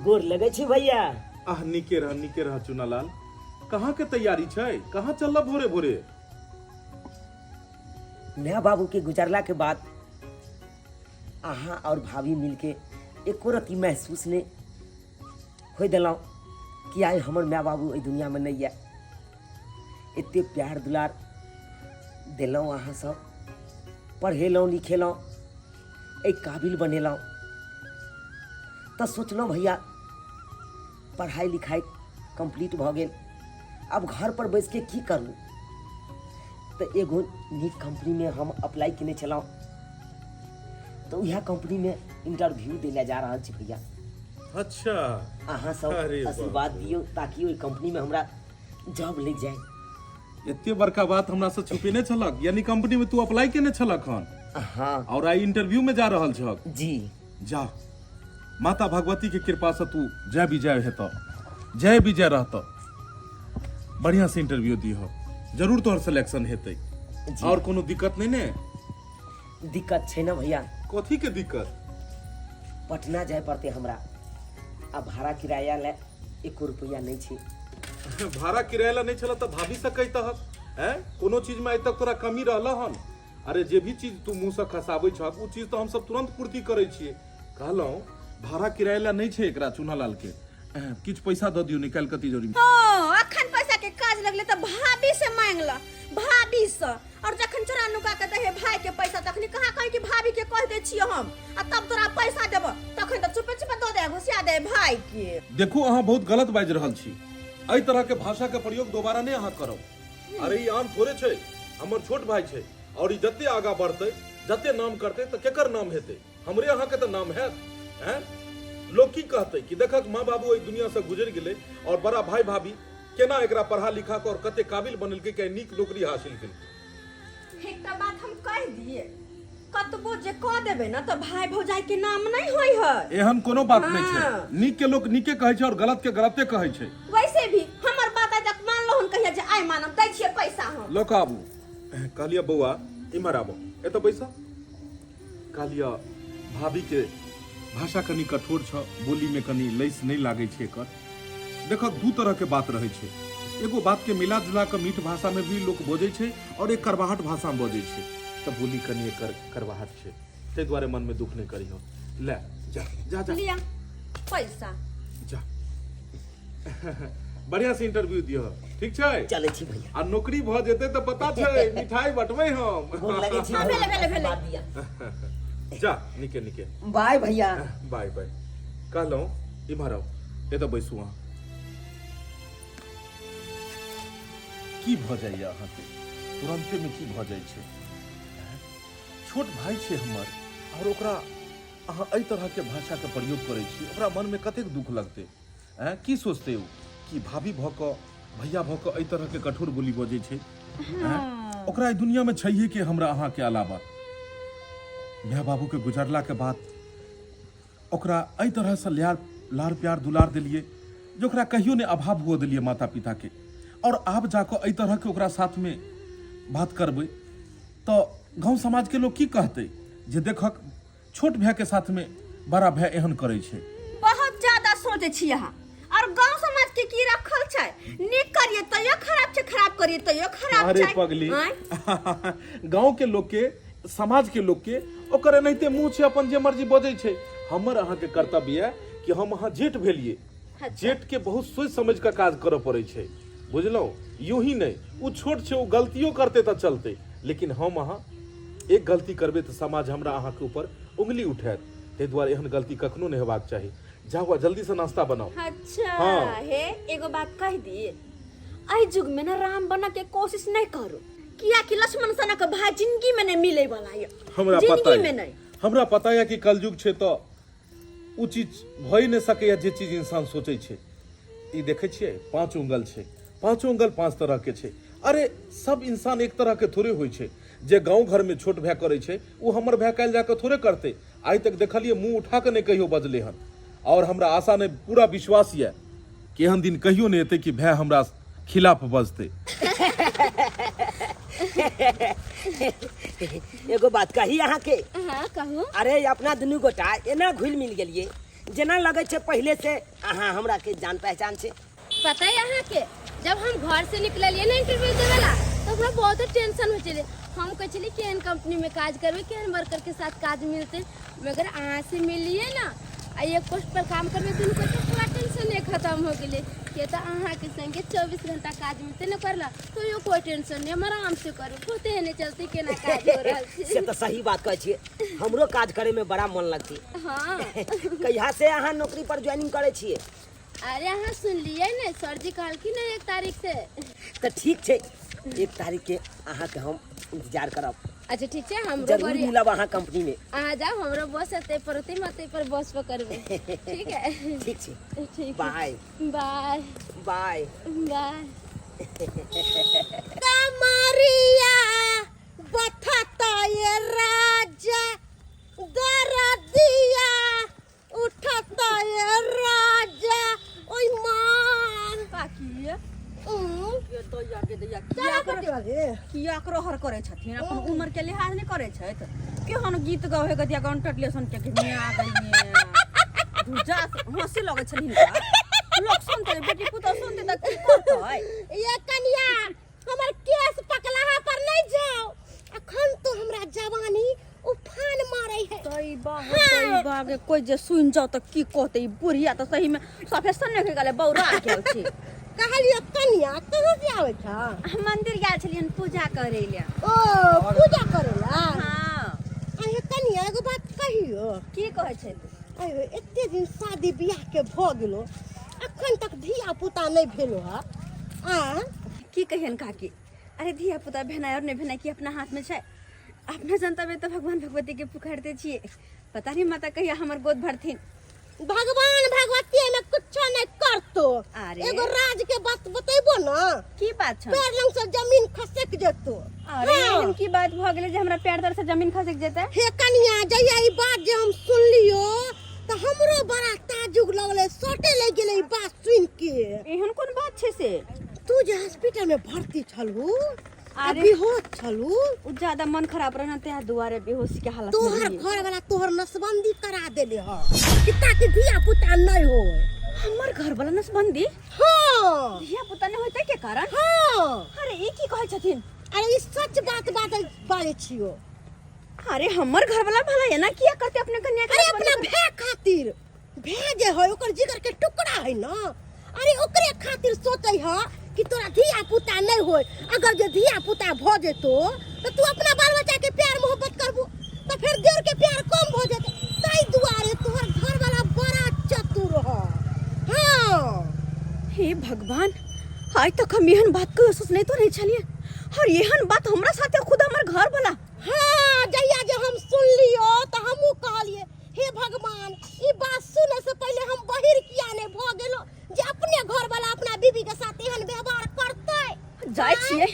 गोर लगे छी भैया। निके रह चुनालाल। कहाँ के तैयारी छै? कहाँ चल भोरे भोरे? मैं बाबू के गुजरला के बाद अहाँ और भाभी मिलके एको रती महसूस ने हो दिलों कि आए हमर माँ बाबू ए दुनिया में नहीं है। इतने प्यार दुलार दिलों अहाँ सब, पढ़ेलों लिखेलों, एक काबिल बनेलों, तो सोचलों भैया पढ़ाई लिखाई कंप्लीट भ गेल, अब घर पर बैस के की करूँ। तो एगो नीक कंपनी में हम अप्लाई किने चलाओ, तो यह कंपनी में इंटरव्यू दिला जा रहा है भैया। अच्छा, अहाँ सब आशीर्वाद दियो ताकि ओई कंपनी में हमरा जॉब लग जाए। इतने बड़का बात हमरा से छुपे नहीं छलक, यानी कंपनी में तू अप्लाई केने छलक हन? हाँ। और आई इंटरव्यू में जा रहल छक? जी। जा, माता भगवती के कृपा से तू जय विजय हेतो, जय विजय रहतो। बढ़िया से इंटरव्यू दियो, जरूर तोहर सिलेक्शन हेतै। और कोनो दिक्कत नहीं ने? दिक्कत छै ना भैया। कथी के दिक्कत? पटना जाए पड़ते हमरा, अब भाड़ा किराया ले 1 रुपया नहीं छै। भाड़ा किराया नहीं चला तो भाभी से कही तहक हैं? कोनो चीज में अभी तक तोरा कमी रहला हन? अरे जे भी चीज तू मुंह से खसाबै छक उ चीज तो हम सब तुरंत पूर्ति करै छियै। कहलौ भाड़ा किराया नहीं छै एकरा चुनालाल के, किछ पैसा द दियो निकाल के तिजोरी में। हां, अखन पैसा के काज लगले त भाभी से मांगला, भाभी से। और जखन चोरा नुका के दे भाई के पैसा तखनी कहां कहि कि भाभी के कह दे छियै हम, आ तब तोरा पैसा देब तखन त चुपे चुपे द दे, घुसिया दे भाई के। देखो अहाँ बहुत गलत बाज रहल छी। एहि तरह के भाषा के प्रयोग दोबारा नहीं अहाँ करो। अरे ई आम थोड़े छै, हमर छोट भाई छै, और ई जते आगा बढ़ते जते नाम करते तो केकर नाम हेते? हमरे अहाँ के तो नाम है हैं? लोग की कहते कि देखक माँ बाबू इस दुनिया से गुजर गेले और बड़ा भाई भाभी केना एकरा पढ़ा लिखा के और कते काबिल बनल के नीक नौकरी हासिल केलकै। एकटा बात हम कह दिए, कतबो जे कह देबे ना तो भाई भौजाई के नाम नहीं होई है। एहन कोनो बात नहीं छै। नीक के लोग नीके कहै छै और गलत के गलते कहै छै। वैसे भी हमर बात आज तक मान लो हन कहिया जे आइ मानम दै छियै पैसा हम। लोक आबू, कहलिया बौआ इमहर आबो, एतो पैसा। कहलिया भाभी के भाषा कनी कठोर छ, बोली में कनी लैस नहीं लागे छै एकर। देखो दू तरह के बात रहे छै, एगो बात के मिला जुला के मीठ भाषा में भी लोग बोझे छै और एक करवाहट भाषा में बोझे छै। तो बोली कनी एकर करवाहट छै, ते द्वारे मन में दुख नहीं करी हो। ले जा जा जा लिया पैसा जा। बढ़िया से इंटरव्यू दियो, ठीक छै? चले छी भैया। आ नौकरी भ जेते तो पता छै मिठाई बटबै हम। गोर लगे छी हाँ, भैया। भेले, भेले। बात दिया। जा निके निके। बाय भैया। Bye bye. कहलौ इमहर आओ, ए तो बैसू अहाँ। की भ जाइए अहाँ के? तुरंते में की भ जाय छै? छोट भाई छै हमर और ओकरा अहाँ एहि तरह के भाषा के प्रयोग करै छी, ओकरा मन में कतेक दुख लगते हैं? की सोचते हो कि भाभी भ क भैया भ क एहि तरह के कठोर बोली बजै छै? ओकरा एहि दुनिया में छैहे कि हमरा अहाँ के अलावा? माँ बाबू के गुजरला के बाद ओकरा एहि तरह से लार प्यार दुलार दिलिए जो ओकरा कहियो ने अभाव हुआ दिलिए माता पिता के। और आप जाकर एहि तरह के ओकरा साथ में बात करबै तो गांव समाज के लोग की कहते जे देखक छोट भाई के साथ में बड़ा भाई एहन करे छै। बहुत ज्यादा सोचे छी यहाँ, और गांव समाज के की रखल छै, नीक करिए तइयो खराब छै, खराब करिए तइयो खराब छै। अरे पगली, गांव के लोग के समाज के लोग के ओकर एनाहिते मुंह छै, अपन जे मर्जी बजै छै। हमर अहाँ के कर्तव्य है कि हम अहाँ जेठ भेलिए, जेठ के बहुत सोच समझ के काज करऽ पड़े छै, बुझलौ? यूं ही नहीं, वो छोट छै, वो गलतियों करते तो चलते, लेकिन हम अहाँ एक गलती करबे तो समाज हमरा अहाँ के ऊपर उंगली उठात। ते द्वारे एहन गलती कखनो नहीं हेबाक चाही। जाओ जल्दी से नाश्ता बनाओ। अच्छा हाँ। हे एगो बात कह दिए, आई युग में ना राम बना के कोशिश नहीं करो, किया कि लक्ष्मण सनक भाई जिंदगी में नहीं मिले वाला है। हमरा पता जिंदगी में है, नहीं। हमरा पता है कि कलयुग छै तो उ चीज भई नहीं सके जे चीज इंसान सोचे छै। ई देखे छियै 5 उंगल छै, 5 उंगल 5 तरह के छै। अरे सब इंसान एक तरह के थोड़े होइ छै। जे गांव घर में छोट भाई करे छै वो हमर भाई काल जाके थोड़े करते। आज तक देखलिए मुंह उठा के नहीं कहियो बजले हन, और हमरा आशा नहीं पूरा विश्वास है कि एहन दिन कहियो नहीं एते कि भाई हमरा खिलाफ बजते। एगो बात कही अहाँ के। हाँ कहू। अरे अपना दुनू गोटा एना घुल मिल गेलिए जेना लगे छे पहले से अहाँ हमरा के जान पहचान छे। पता है यहाँ के जब हम घर से निकलिए ना इंटरव्यू देवेला तो हमरा बहुत टेंशन हो चले। हम कहे चलिए केहन कंपनी में काज करबे, केहन वर्कर के साथ काज मिलते, मगर अहाँ से मिलिए ना आ एक पोस्ट पर काम करबे तो पूरा टेंशन नहीं खत्म हो गए। के तो अहाँ के संगे 24 घंटा काज मिलते न करला तो यो कोई टेंशन नहीं, हम आराम से करू, पते नहीं चलते केना काज हो रहा है। से तो सही बात कहे छिए, हमरो काज करे में बड़ा मन लगती। हाँ कहिया से अहाँ नौकरी पर ज्वाइनिंग करे छिए? अरे अहाँ सुन लिए न सर जी कहलखिन 1 तारीख से। तो ठीक छे, 1 तारीख के अहाँ के हम इंतजार करब। अच्छा ठीक है, हमरो जरूर बड़ी मिलब अहाँ कंपनी में। आ जाओ, हमरो बस एते परते मते पर बस पकड़बे। ठीक है ठीक छे, ठीक बाय बाय बाय बाय। कमरिया बथता ये राजा, दरदिया उठता ये राजा। ओय मां काकी ये तो याके दैया किया करो हर करे छथिन, अपन उम्र के लिहाज नहीं करे छथ। केहन गीत गावे गदिया गंटटले सन के मिया गई दूजा हंसी लगे छलिन का लोग सुनते बेटी पुतो सुनते त की करतै। ये कन्या हमर केस पकलाहा पर नहीं जाओ, अखन तो हमरा जवानी उफान मारै है। तई बाग कोई जे सुन जाओ त की कहते, बुढ़िया त सही में सफेसन नहीं गेले बौरा गेल छी। कहलिए कन्या कहाँ से आवे छ? मंदिर गेल छलियन पूजा करे ले। ओ पूजा करे ला? हां। अहे कन्या एगो बात कहियो। की कहै छै? अरे एते दिन शादी बियाह के भ गेलो, अखन तक धिया पुता नहीं भेलो ह। आ की कहियन काकी? अरे धिया पुता भेनाय और नहीं भेनाय की अपना हाथ में छै। अपना जनता में तो भगवान भगवती के पुकारते छिए, पता नहीं माता कहिया हमर गोद भरथिन। भगवान भगवती में कुछ नहीं करतो। एगो राज के बात बतेबो ना। की बात छ? पैर लंग से जमीन खसक जेतो। अरे एहन की बात भ गेले जे हमरा पैर दर से जमीन खसक जेते? हे कन्या जइया ई बात जे हम सुन लियो त हमरो बड़ा ताजुब लगले, सोटे लग गेले ई बात सुन के। एहन कोन बात छै से? तू जे हॉस्पिटल में भर्ती छलहू, अरे बेहोश छलू, ज्यादा मन खराब रहना ते दुआरे बेहोशी के हालत में तोहर घर वाला तोहर नसबंदी करा देले ह कि ताकि धिया पुता नहीं हो। हमर घर वाला नसबंदी? हां। धिया पुता नहीं होते के कारण? हां। अरे ई की कहै छथिन? अरे ई सच बात बारे छियो। अरे हमर घर वाला भला है ना, किया करते अपने कन्या के? अरे अपना भे खातिर, भे जे होय ओकर जिगर के टुकड़ा है ना, अरे ओकरे खातिर सोचै ह कि तोरा धिया पुता नहीं होय। अगर जे धिया पुता भ जेतो तो तू अपना बाल बच्चा के प्यार मोहब्बत करबू तो फिर देर के प्यार कम भ जेते। ताई दुआरे तोहर घर वाला बड़ा चतुर ह। हां। हे भगवान, आज तक हम एहन बात के सोच नहीं तो नहीं छलिए, और एहन बात हमरा साथे खुद हमर घर वाला। हां, जइया जे हम सुन लियो त हमहु कहलिए हे भगवान, ई बात सुने से पहले हम बहिर किया नहीं भ गेलो जे अपने घर वाला अपना बीबी के साथ एहन व्यवहार करते। जाय छिए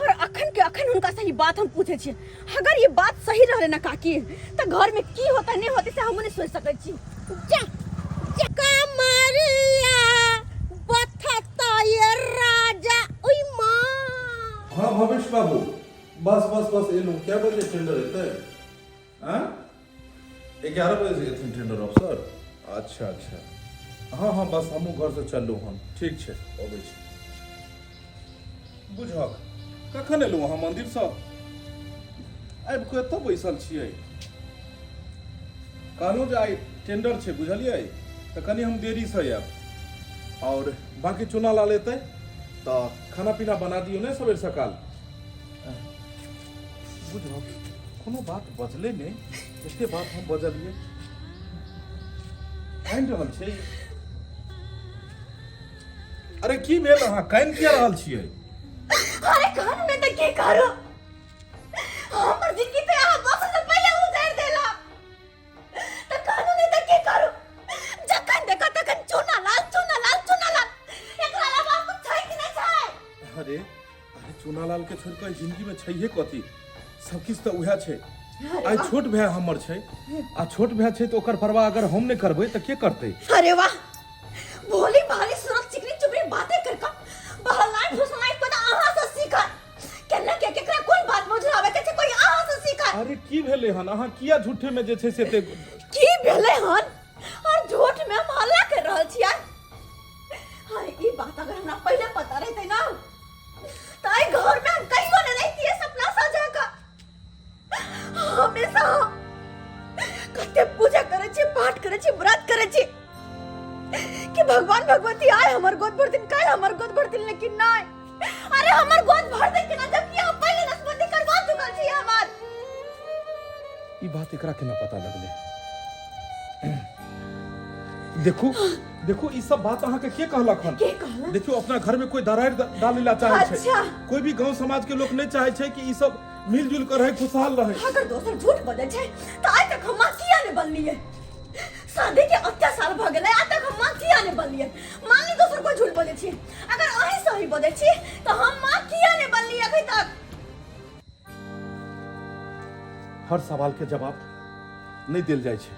और अखन उनका सही बात हम पूछे छिए। अगर ये बात सही रहले ना काकी त घर में की होता नहीं होती से हम नहीं सोच सकै छी। जा कमरिया बथता ये राजा। ओई मां। हाँ भवेश बाबू, बस ये लोग क्या बजे टेंडर हेतै? हाँ 11 बजे से टेंडर अफसर। अच्छा हाँ बस हमू घर से चलू हम। ठीक छै, अबै छी। बुझक कखन एलू अहाँ मंदिर से? आबि के एतऽ बैसल छियै। कहलहुँ जे आइ टेंडर छै बुझलियै, तऽ कनि हम देरी से आयब। और बाकी चुना ला लेतै तऽ खाना पीना बना दियौ ने सवेर सकाल। बुझक कोनो बात बजले ने, एते बात हम बजलियै। काइन रहल छै? अरे की भेल, अहाँ काइन किया रहल छियै? अरे कान में त के करो, हमर जिंदगी पे आ बस से पहले उजार देला त कानून में त के करो। जखन देखो तखन चुना लाल एकरा अलावा कुछ छै कि नहीं छै? अरे चुनालाल के छोड़ के जिंदगी में छैहे कथी, सब किछ तो उहे छै। आई छोट भाई हमर छै, आ छोट भाई छै तो ओकर परवाह अगर हम नहीं करबै त के करतै? अरे वाह, भोली भाली सूरत चिकनी चुपड़ी बातें करका बहलाई फुसलाई को आहा से सीखा। केना के केकरा कोन बात बुझावे के छै, कोई आहा से सीखा। अरे की भेले हन, अहाँ किया झूठे में जे छै से ते की भेले हन और झूठ पहले पता रहते ना ताई घर में हम कहीं ने नहीं किए सपना सजा का हमेशा कते पूजा करे छी पाठ करे छी व्रत करे छी कि भगवान भगवती आए हमर गोद भर दिन काल हमर गोद भर दिन लेकिन नहीं अरे हमर गोद भर दिन के ना जब कि हम पहले नसबंदी करवा चुकल छी हमर ई बात एकरा केना पता लगले? देखो देखो ई सब बात अहाँ के कहलक हन? के कहला? देखियो अपना घर में कोई दरार डालेला चाहे छै। अच्छा। कोई भी गांव समाज के लोग नहीं चाहे छै कि ई सब मिलजुल कर रहे खुशहाल रहे। अगर दोसर झूठ बजे छै त आज तक हम किया ने बनलिए शादी के 8 साल भ गेलै आज तक हम किया ने बनलिए मान ली दोसर कोई झूठ बजे छी अगर अहीं सही बजे छी त हम किया ने बनलिए अभी तक हर सवाल के जवाब नहीं देल जाय छै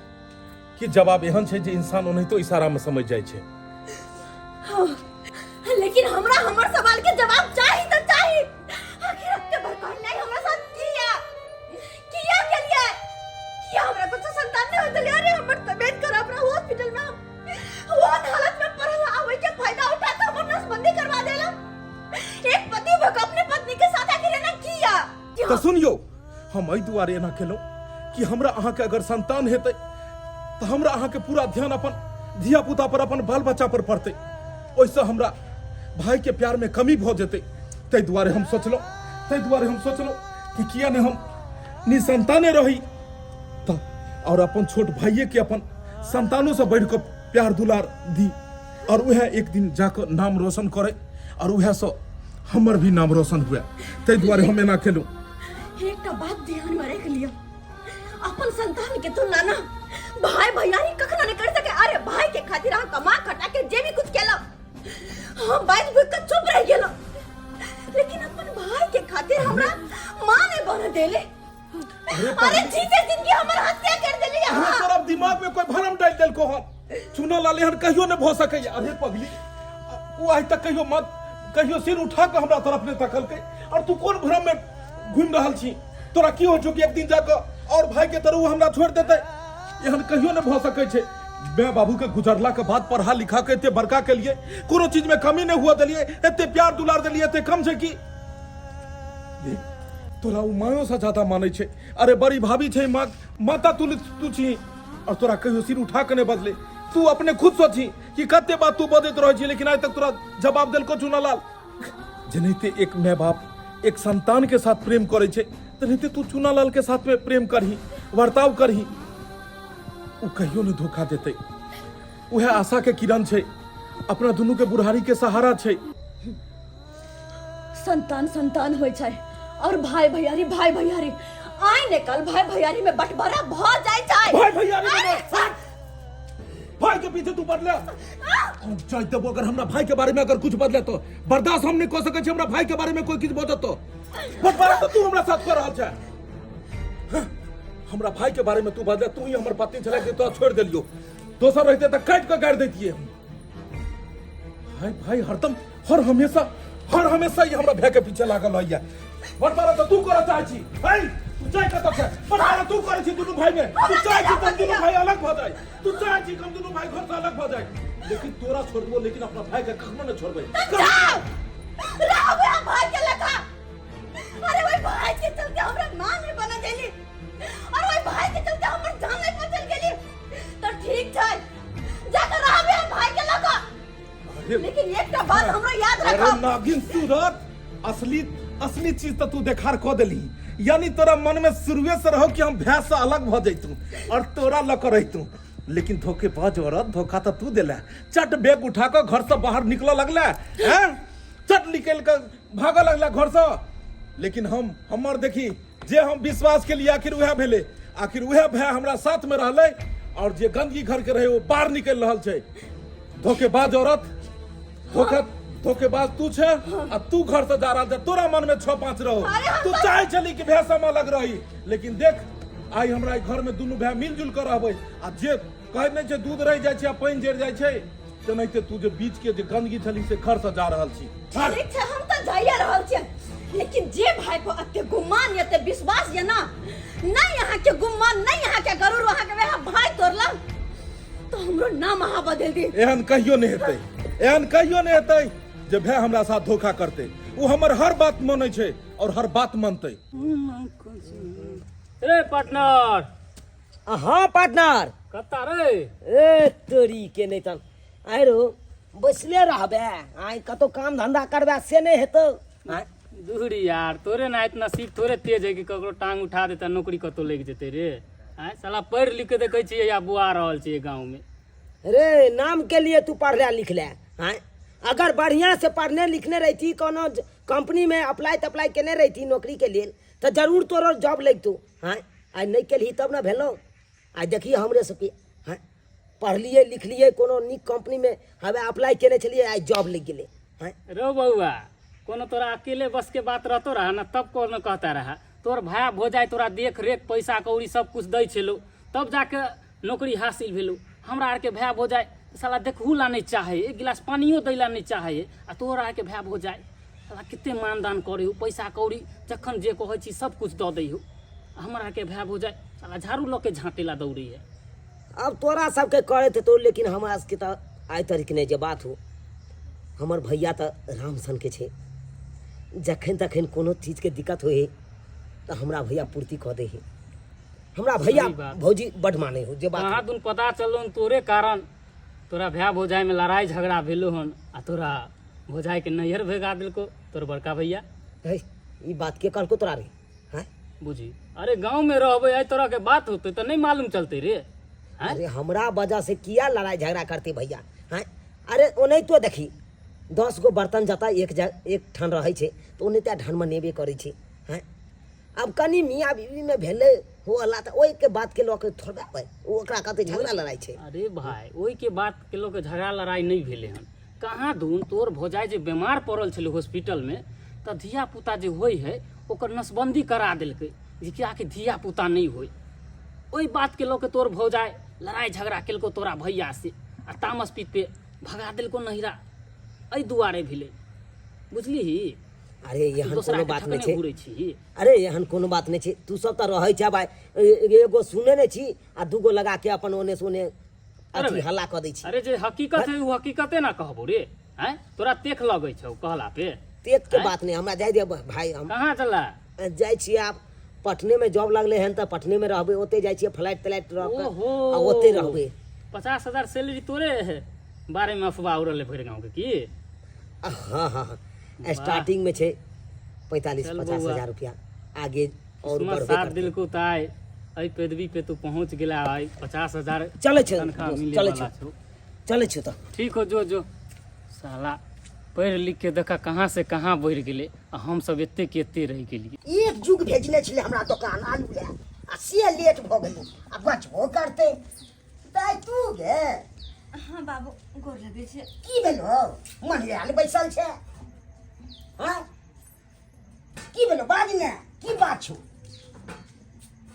कि जवाब एहन छै जे इंसान ओनाहितो इशारा में समझ जाय छै। हाँ, लेकिन हमरा हमर सवाल के जवाब चाहिए तो चाहिए आखिर हफ्ते भर कौन नहीं हमरा साथ किया के लिए किया हमरा कुछ संतान नहीं होते अरे हमर तबीयत खराब रहा हॉस्पिटल में वो हालत में पड़ला आवे के फायदा उठा के हमर नसबंदी करवा देला एक पति भक अपनी पत्नी के साथ आखिर ना किया तो सुनियो हम एहि दुआरे एना केलौ कि हमरा अहाँ के अगर संतान हेतै तो हमरा अहाँ के पूरा ध्यान अपन धिया पुता पर अपन बाल बच्चा पर पड़तै ओइसे हमरा भाई के प्यार में कमी भ जेतै तै दुआरे हम सोचलौ कि किया ने हम निसंताने रही त और अपन छोट भाइये के अपन संतानों से बढ़ के प्यार दुलार दी और वह एक दिन जाकर नाम रोशन करे और वह से हमर भी नाम रोशन हुए तै दुआरे हम एना केलौ। एक का बात ध्यान में रख लियो अपन संतान के तुलना ना भाई भैयारी कखनो नहीं कर सके अरे भाई के खातिर हम कमा खटा के जे भी कुछ केला हम बाइज भूख के चुप रह गेलो लेकिन अपन भाई के खातिर हमरा मां ने बन देले अरे जीते जिंदगी हमर हत्या कर देली अरे तोरा दिमाग में कोई भरम डाल देल को हम चुना लाले हन कहियो ने भ सके अरे पगली वो आज तक कहियो सिर उठा के हमरा तरफ ने तकल के और तू कौन भ्रम में घूम रहल छी तोरा की हो जो कि एक दिन जाकर और भाई के तरह हमरा छोड़ देते एहन कहियो ने भ सके छे। मैं बाबू के गुजरला के बाद पढ़ा लिखा के एते बड़का के लिए कोनो चीज में कमी नहीं हुआ दलिए एते प्यार दुलार दलिए एते कम छे कि तोरा उ मायो से ज्यादा माने छे। अरे बड़ी भाभी छे माता तू छी और तोरा कहियो सिर उठा के ने बदले तू अपने खुद सोची कि कते बात तू बदत रह छी लेकिन आज तक तोरा जवाब देल को चुनालाल जनेते एक माँ बाप एक संतान के साथ प्रेम करे छे तनेते तू चुनालाल के साथ में प्रेम करही वर्ताव करही उ कहियो ने धोखा देते वह आशा के किरण छे अपना दोनों के बुढ़ारी के सहारा छे। संतान होय छै और भाई भैयारी आइ ने कल भाई भैयारी में बंटवारा भ जाय छै भाई भैयारी में भाई के पीछे तू बदला हम चाहे तब अगर हमरा भाई के बारे में अगर कुछ बदले तो बर्दाश्त हम नहीं कर सके छी हमरा भाई के बारे में कोई किछ बोलत तो बंटवारा तो तू हमरा साथ कर रहल छै हमरा भाई के बारे में तू बदले तू ही हमर पत्नी छले के तो छोड़ देलियो दोसर रहते त काट के गाड़ देतिए हम भाई हर हमेशा ही हमरा भाई के पीछे लागल रहिया बंटवारा तो तू कर चाहे छी भाई तू चाहे कत के बंटवारा तू करे छी दोनों भाई में तू चाहे छी तुम दोनों भाई अलग भ जाए तू चाहे छी हम दोनों भाई घर से अलग भ जाए लेकिन तोरा छोड़बो लेकिन अपना भाई के कखनो न छोड़बे रावे भाई के लगा अरे भाई भाई के चलते हमरा मां नहीं बना देली और भाई भाई के चलते हमर जान नहीं बचल गेली तो ठीक छै जाकर रावे भाई के लगा लेकिन एक बात हमरा याद रखो अरे नागिन सूरत असली चीज तो तू देखार क देली यानी तोरा मन में शुरुए से रहो कि हम भैंस से अलग भ जैतू और तोरा लक रहितू लेकिन धोखेबाज औरत धोखा तो तू देला चट बैग उठा के घर से बाहर निकल लगला हैं चट निकल के भागे लगला घर से लेकिन हमर देखी जे हम विश्वास के लिए आखिर वह भेले आखिर वह भय हमरा साथ में रहले और जे गंदगी घर के रहे वो बाहर निकल रहल छै धोखेबाज औरत धोखेबाज तू छे आ तू घर से जा रहा तोरा मन में 6-5 रहो तू चाहे चली कि भैंस में अलग रही लेकिन देख आई हमरा घर में दोनों भाई मिलजुल कर रहबे आ जे कहे नहीं छे दूध रह जाय छे आ पानी जड़ जाय छे तो नहीं ते तू जे बीच के जे गंदगी छली से घर से जा रहल छी ठीक छै हम त जाइए रहल छी लेकिन जे भाई को अते गुमान या ते विश्वास या ना नहीं यहाँ के गुमान नहीं यहाँ के गरुड़ वहाँ के वह भाई तोड़ला तो हमरो नाम अहाँ बदल दी एहन कहियो नहीं हेतै जे भाई हमरा साथ धोखा करते। वो हमर हर बात माने छे और हर बात मानते। रे पार्टनर। हाँ पार्टनर। कत्ता रे? ए तोरी के नहीं तन आइ रो बसले रहबे आइ कतो काम धंधा करबे से नहीं हेतो। दूरी यार, तोरे ना इतना सीख थोड़े तेज है कि ककरो टांग उठा देता नौकरी कतो लग जेते रे। आय साला पढ़ लिख के देखे छियै या बुआ रहल छियै गांव में। रे नाम के लिए तू पढ़ लिख ले हैं? अगर बढ़िया से पढ़ने लिखने रहती कोनो कंपनी में अप्लाई केने रहती नौकरी के लिए तो जरूर तोरो जॉब लग तू हैं। आज नहीं केलही तब ना भेलो। आज देखिए हमरे सबके हैं पढ़ लिए लिख लिए कोनो निक कंपनी में हमें अप्लाई केने चलिए आज जॉब लग गेले हैं। रो बउआ, कोनो तोरा अकेले बस के बात रहतो रहा ना तब कोनो कहता रहा। तोर भाया भोजाई तोरा देख रेख पैसा कौड़ी सब कुछ दै छेलो तब जाके नौकरी हासिल भेलो। हमरा आर के भाया भोजाई साला देखहू ला नहीं चाहे, एक गिलास पानियो दै ला नहीं चाहे। आ तोरा आर के भाया भोजाई साला किते मानदान करे हो, पैसा कौड़ी जखन जे कहै छी सब कुछ दऽ दै हो। हमरा के भाया भोजाई साला झाड़ू लऽ के झाँटे ला दौड़ी है। अब तोरा सबके करे थे तो लेकिन हमरा सबके तो आइ तरीक नहीं जे बात हो। हमर भैया तो राम सन के छे, जखन तखन कोनो चीज के दिक्कत होए तो हमरा भैया पूर्ति कऽ दे है। हमरा भैया सही बात। भौजी बड माने हो जे बात कहाँ दुन पता चलो तोरे कारण तोरा भाया भोजाई में लड़ाई झगड़ा भेलो हन आ तोरा भोजाई के नैहर भेगा दिलको तोर बड़का भैया। है ई बात के कहलको तोरा रे हैं? बुझी अरे गांव में रहबे आई तरह के बात होते तो नहीं मालूम चलते रे। हैं? अरे हमरा वजह से किया लड़ाई झगड़ा करते भैया हैं? अरे ओने तो देखी 10 गो बर्तन जता एक ठन रहे छे तो ओने त्या ढन में नेबे करे छे हैं। अब कनी मियाँ बीवी में भेले हो अल्लाह तो ओई के बात के लोग थोड़ा पे ओकरा कहते झगड़ा लड़ाई छे। अरे भाई ओई के बात के लोग के झगड़ा लड़ाई नहीं भेले हन। कहाँ दून तोर भोजाई जे बीमार पड़ल छले हॉस्पिटल में तो धिया पुता जे होई है ओकर नसबंदी करा देलकै जे कि आके धिया पुता नहीं होई। ओई बात के लोग के तोर भोजाई लड़ाई झगड़ा केलको तोरा भैया से आ तामस पीत पे भगा देलको नहिरा। एहि दुआरे भेले बुझली। अरे यहन कोनो बात नहीं छे। घुरै छी। अरे यहन कोनो बात नहीं छे। तू सब तो रहै छे भाई एगो सुने नहीं छी आ दूगो लगा के अपन ओने सोने अथी हल्ला क दै छी। अरे जे हकीकत है वो हकीकते ना कहबो रे। हैं तोरा तेख लगै छौ कहला पे। तेत के बात नहीं हमरा जाय दे भाई। हम कहाँ चला जाय छी आप पटने में जॉब लगले हन त पटने में रहबे ओते जाय छी फ्लाइट तलाइट रह के ओहो। आ ओते रहबे। 50,000 सैलरी तोरे है बारे में अफवाह उड़ले भर गांव के की। हाँ हाँ स्टार्टिंग में छे 45-50 हजार रुपया आगे और उसमें बढ़बे 7 दिल को ताई आई पदवी पे तू पहुंच गेला आई 50,000 चले छे तनख्वाह मिले चले वाला छे छौ। चले छे तो ठीक हो जो साला पढ़ लिख के देखा कहाँ से कहाँ बढ़ गेले आ हम सब एते के एते रह गेलिए। एक जुग भेजने छले हमरा दुकान आलू ले आ से लेट भ गेलै आ बचबो करते दाय तू गे। हाँ बाबू गोर लगे छे। की भेलो मन आल बैसल छे हां की भेलो बाज ने की बात छौ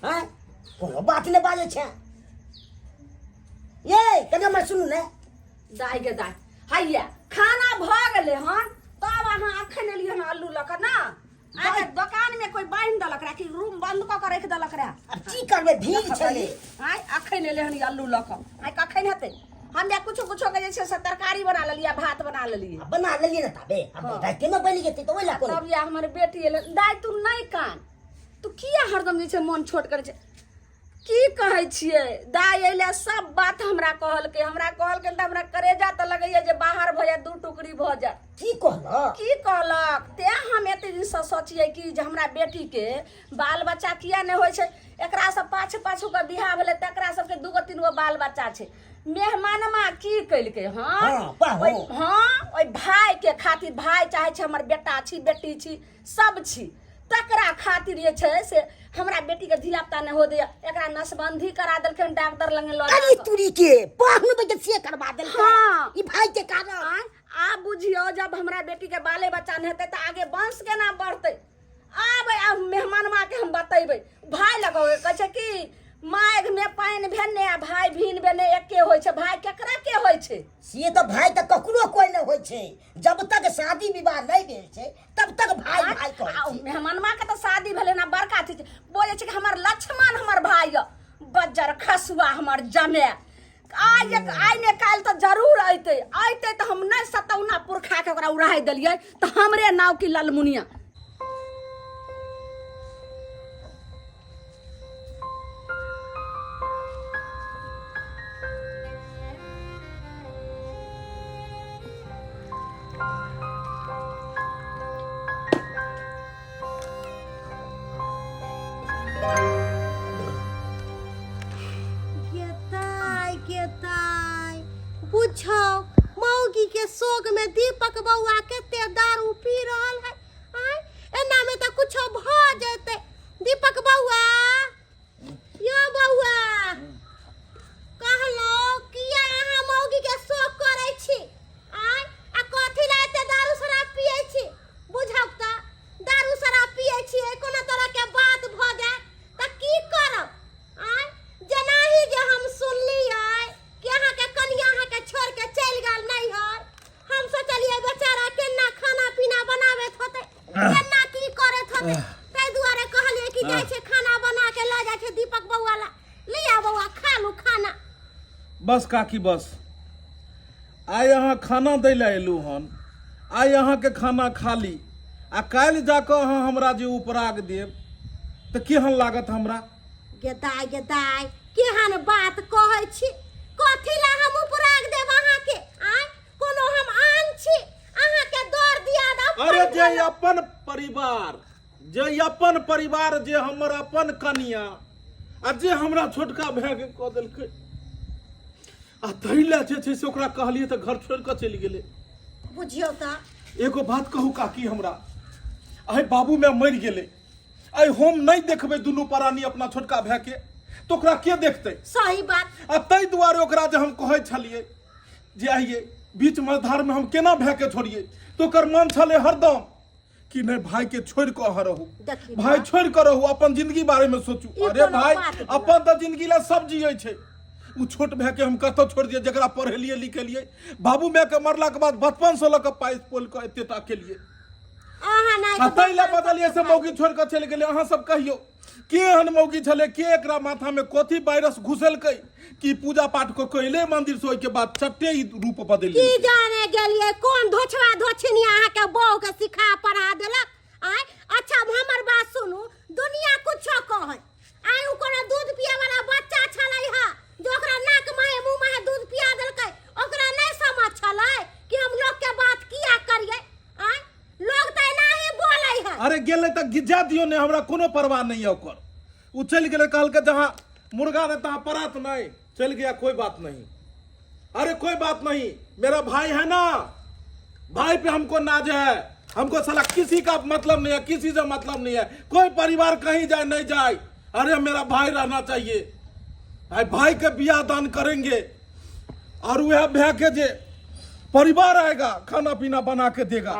हां कोनो बात ने बाजे छे ये कने मैं सुनू ने दाई गे दाई हैया खाना भ गेले हन तब अहाँ अखन एलिए हन आलू लक ना। आगे दुकान में कोई बांध दलक रहा कि रूम बंद क के रख दलक रहा। अब की करबे भीड़ छले आय अखन एले हन आलू लक आय कखन हेतै। हम या कुछ के जे छै से तरकारी बना लेलिए भात बना लेलिए। बना लेलिए ना तबे अब रात में बनी गेती तो ओला कोन तब या हमर बेटी एले दाई तू नहीं कान तू किया हरदम जे छै मन छोट करे छै की कहै छियै। दाई एले सब बात हमरा कहल के त हमरा करेजा त लगैया जे बाहर भ जाय दू टुकड़ी भ जाय। की कहलो की कहलक ते हम एते दिन से सोचिए कि जे हमरा बेटी के बाल बच्चा किया नहीं होय छै। एकरा सब पाछू के बियाह भेले तकरा सबके 2-3 गो बाल बच्चा छै। मेहमानमा की कइलके ओइ भाई के खातिर भाई चाहे छै हमर बेटा छी बेटी छी सब छी तकरा खातिर जे छै से हमरा बेटी के धियापुता नहीं हो दे एकरा नसबंदी करा देलखिन डॉक्टर लंगे ल अरे तुरी के पाहनु बजे से करवा देल हाँ। ई भाई के कारण आ बुझियो जब हमरा बेटी के बाले बच्चा नहीं हेतै त आगे वंश केना बढ़तै। आब मेहमानमा के हम बतैबै भाई लगावे कहै छै कि माघ में पानि भेने आ भाई भीन भेने एके होय छै। भाई केकरा के होय छै से तो भाई त ककरो कोई न होय छै। जब तक शादी विवाह नहीं भेल छै तब तक भाई भाई कहै छै। मेहमानमा के तो शादी भेले ना बड़का थी बोले छै कि हमर लक्ष्मण हमर भाई बज्जर खसुआ हमर जमे आ आइ ने काल तो जरूर अइते तो हम नहीं सतौना पुरखा के ओकरा उड़ाई देलिए तो हमरे नाव की ललमुनिया। पूछो मौगी के शोक में दीपक बउआ केते दारू पी रहल है। आय एना में तो कुछ भ जेते। दीपक बउआ यो बउआ कहलो किया अहाँ मौगी के शोक करे छी। आय आ कथि ला एते दारू शराब पिए छी। बुझब त दारू शराब पिए छी कोनो तरह के बात भ जाए त की करब। आय जनाही जे हम सुनलिए कि अहाँ के कनिया अहाँ के छोड़ के चल गेल नहीं है। हम सोचलिए बेचारा केना खाना पीना बनावे होते केना की करे होते तै दुआरे कहलिए कि जाय छै खाना बना के ला जाय छै दीपक बउआ ला लिया बउआ खा लू खाना। बस काकी बस आइ अहाँ खाना दै ला एलू हन आइ अहाँ के खाना खा ली आ काल्हि जाकऽ अहाँ हमरा जे उपराग देब तऽ केहन लागत हमरा। गेदाय केहन बात कहै छी। कथि ला हम उपराग देब अहाँ के। आय कोनो हम आन छी अहाँ के दौर दिया द। अरे जे अपन परिवार जे हमर अपन कनिया आ जे हमरा छोटका भाई के कह देलकै आ तैला जे छै से ओकरा कहलिए तऽ घर छोड़ कऽ चलि गेलै। बुझियो त एगो बात कहू काकी हमरा आइ बाबू मैं मरि गेलै आइ हम नहीं देखबै दुनू प्राणी अपना छोटका भाई के तो ओकरा के देखतै। सही बात। आ तै दुआरे ओकरा जे हम कहै छलिए जे आइए बीच मझधार में हम केना भाई के छोड़िए तो ओकर मन छले हरदम कि नहीं भाई के छोड़ के अहाँ रहू भाई छोड़ के रहू अपन जिंदगी बारे में सोचू। अरे भाई अपन तो जिंदगी ला सब जिये छै। उ छोट भाई के हम कतौ छोड़ दिए जकरा पढ़ेलिए लिखेलिए बाबू मैं के मरला के बाद बचपन से लक पाइस पोल के एतेटा केलिए अहाँ नहीं तैला बदलिए से मौगी छोड़ के चल गेले। अहाँ सब कहियो के हन मौगी छले के एकरा माथा में कथी वायरस घुसेलकै कि पूजा पाठ को कइले मंदिर से ओइ के बाद चट्टे ही रूप बदल की जाने गेलिए कोन धोछवा धोछनी अहाँ के बहू के सिखा पढ़ा देलक। आय अच्छा हमर बात सुनू दुनिया कुछो कहै आय उ कोनो दूध पिए वाला बच्चा छलै है जो ओकरा नाक माहे मुंह माहे दूध पिया देलकै ओकरा नहीं समझ छलै कि हम लोग के बात किया करिए। आय लोग त नहीं बोलै है। अरे गेले त गिजा दियो ने हमरा कोनो परवाह नहीं है ओकर। उ चल गेले कहल के जहां मुर्गा ने तहां परात नहीं चल गया कोई बात नहीं। अरे कोई बात नहीं मेरा भाई है ना भाई पे हमको नाज है हमको साला किसी का मतलब नहीं है किसी से मतलब नहीं है कोई परिवार कहीं जाए नहीं जाए। अरे मेरा भाई रहना चाहिए भाई के बियाह दान करेंगे और वह भैया के जे परिवार आएगा खाना पीना बना के देगा।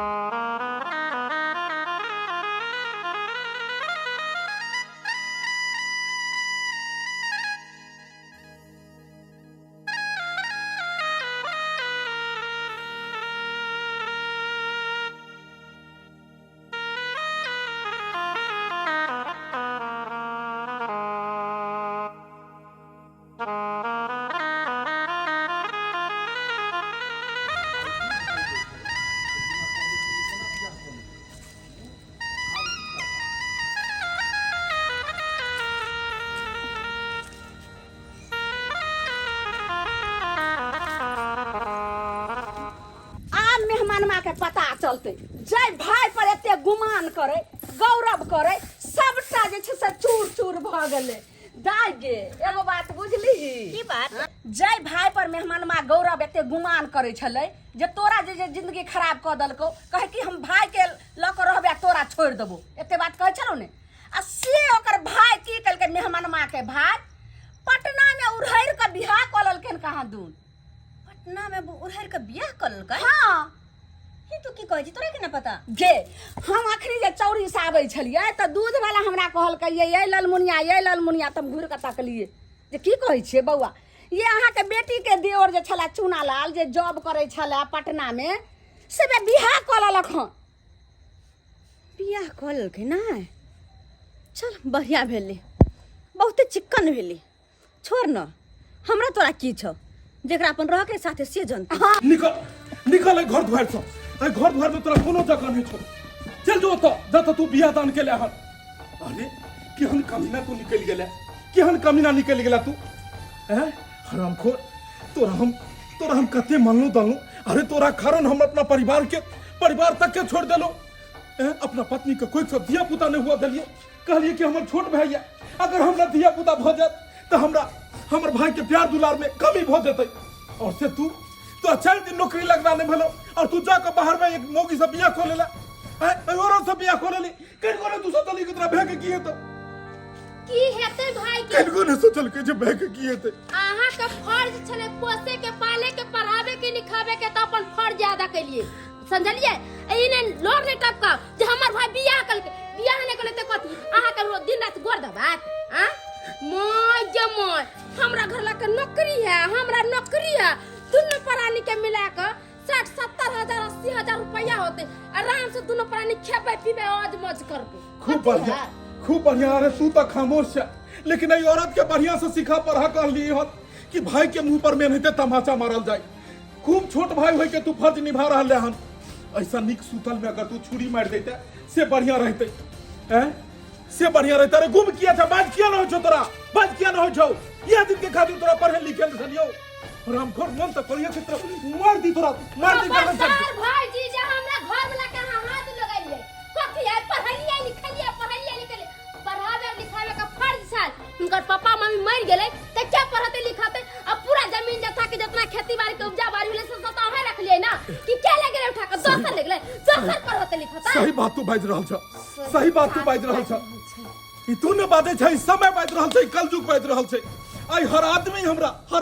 के पता चलते जय भाई पर एते गुमान करे गौरव करे सबटा जे छै से चूर चूर भ गेले। दाई गे एगो बात बुझली की बात जय भाई पर मेहमानमा गौरव एते गुमान करे छले जे तोरा जे जिंदगी खराब क दलको कहे कि हम भाई के ल के रहबे तोरा छोड़ देबो एते बात कहे छलो ने। आ से ओकर भाई की कलके मेहमानमा के भाई पटना में उड़हर के बियाह क ललकन कहां दून पटना में उड़हर के बियाह क ललकै। हां ही तू की कहै छी तोरा के न पता गे हम अखनी जे चौरी से आबै छलिए त दूध वाला हमरा कहलकै ये ललमुनिया तम घुर के तकलिए जे की कहै छियै बौआ ये अहाँ के बेटी के देवर जे छला चुनालाल जे जॉब करे छला पटना में से बियाह क ललक हन। बियाह क ललकै नै चल बढ़िया भेले बहुते चिक्कन भेले छोड़ न हमरा तोरा की छ जेकरा अपन रह के साथे से जनती निकल निकल घर द्वार से घर द्वार में तोरा कोनो जगह नहीं छोड़ चल जो तो जत तू बियाह दान के ले हन अरे केहन कमीना तू निकल गेला केहन कमीना निकल गेला तू हैं हरामखोर तोरा हम कते मानलो दानलो अरे तोरा कारण हम अपना परिवार तक के छोड़ देलो अपना पत्नी के कोई सब दिया पुता नहीं हुआ दिलिए कहलिए कि हमर छोट भैया अगर हमरा दिया पुता भ जात तो हमर भाई के प्यार दुलार में कमी भ जेतै और से तू तो 4 दिन नौकरी लगना नहीं भेलो और तू जाकर बाहर में एक मौगी से बियाह खो लेला औरों से बियाह खो लेली कहीं को ने तू सोचली कि तोरा भाग के किए तो की हेतै भाई के कहीं को ने सोचल के जे भाग के किए थे आहा का फर्ज छले पोसे के पाले के पढ़ावे के लिखावे के तो अपन फर्ज ज्यादा कलिए समझलिए इने लोग ने टपका जे हमर भाई बियाह ने कले ते कथी आहा के दिन रात गोर दबात हां मोय हमरा घर ला के नौकरी है दोनों प्राणी के मिला के 60-70 हजार 80 हजार रुपया होते आराम से दोनों प्राणी खेबे पीबे आज मौज करबे खूब बढ़िया अरे तू तो खामोश है लेकिन ये औरत के बढ़िया से सिखा पढ़ा कर ली हो कि भाई के मुंह पर में नहीं तमाचा मारल जाए खूब छोट भाई होय के तू फर्ज निभा रहा हन ऐसा निक सुतल में अगर तू छुरी मार देते से बढ़िया रहते हैं से बढ़िया रहता रे गुम किया था बात किया ना हो तोरा बात किया ना हो जाओ ये दिन के खातिर तोरा पढ़े लिखे छलियो रामखोर मन तो करिए क्षेत्र मार दी तोरा मार दी कर सर भाई जी जे हमरा घर वाला के हाथ लगाइए कथी है पढ़लिए पढ़ावे लिखावे का फर्ज छल उनकर पापा मम्मी मर गेले त क्या पढ़ते लिखाते अब पूरा जमीन जथा के जितना खेती बाड़ी के उपजा बाड़ी होले सब तो रख लिए ना कि क्या ले गेले उठा के दोसर ले गेले दोसर पढ़ते लिखाता सही बात तू बाज रहल छ सही बात तू बाज रहल छ ई तू ने बाते छै समय बाज रहल छै कलयुग बाज रहल छै आई हर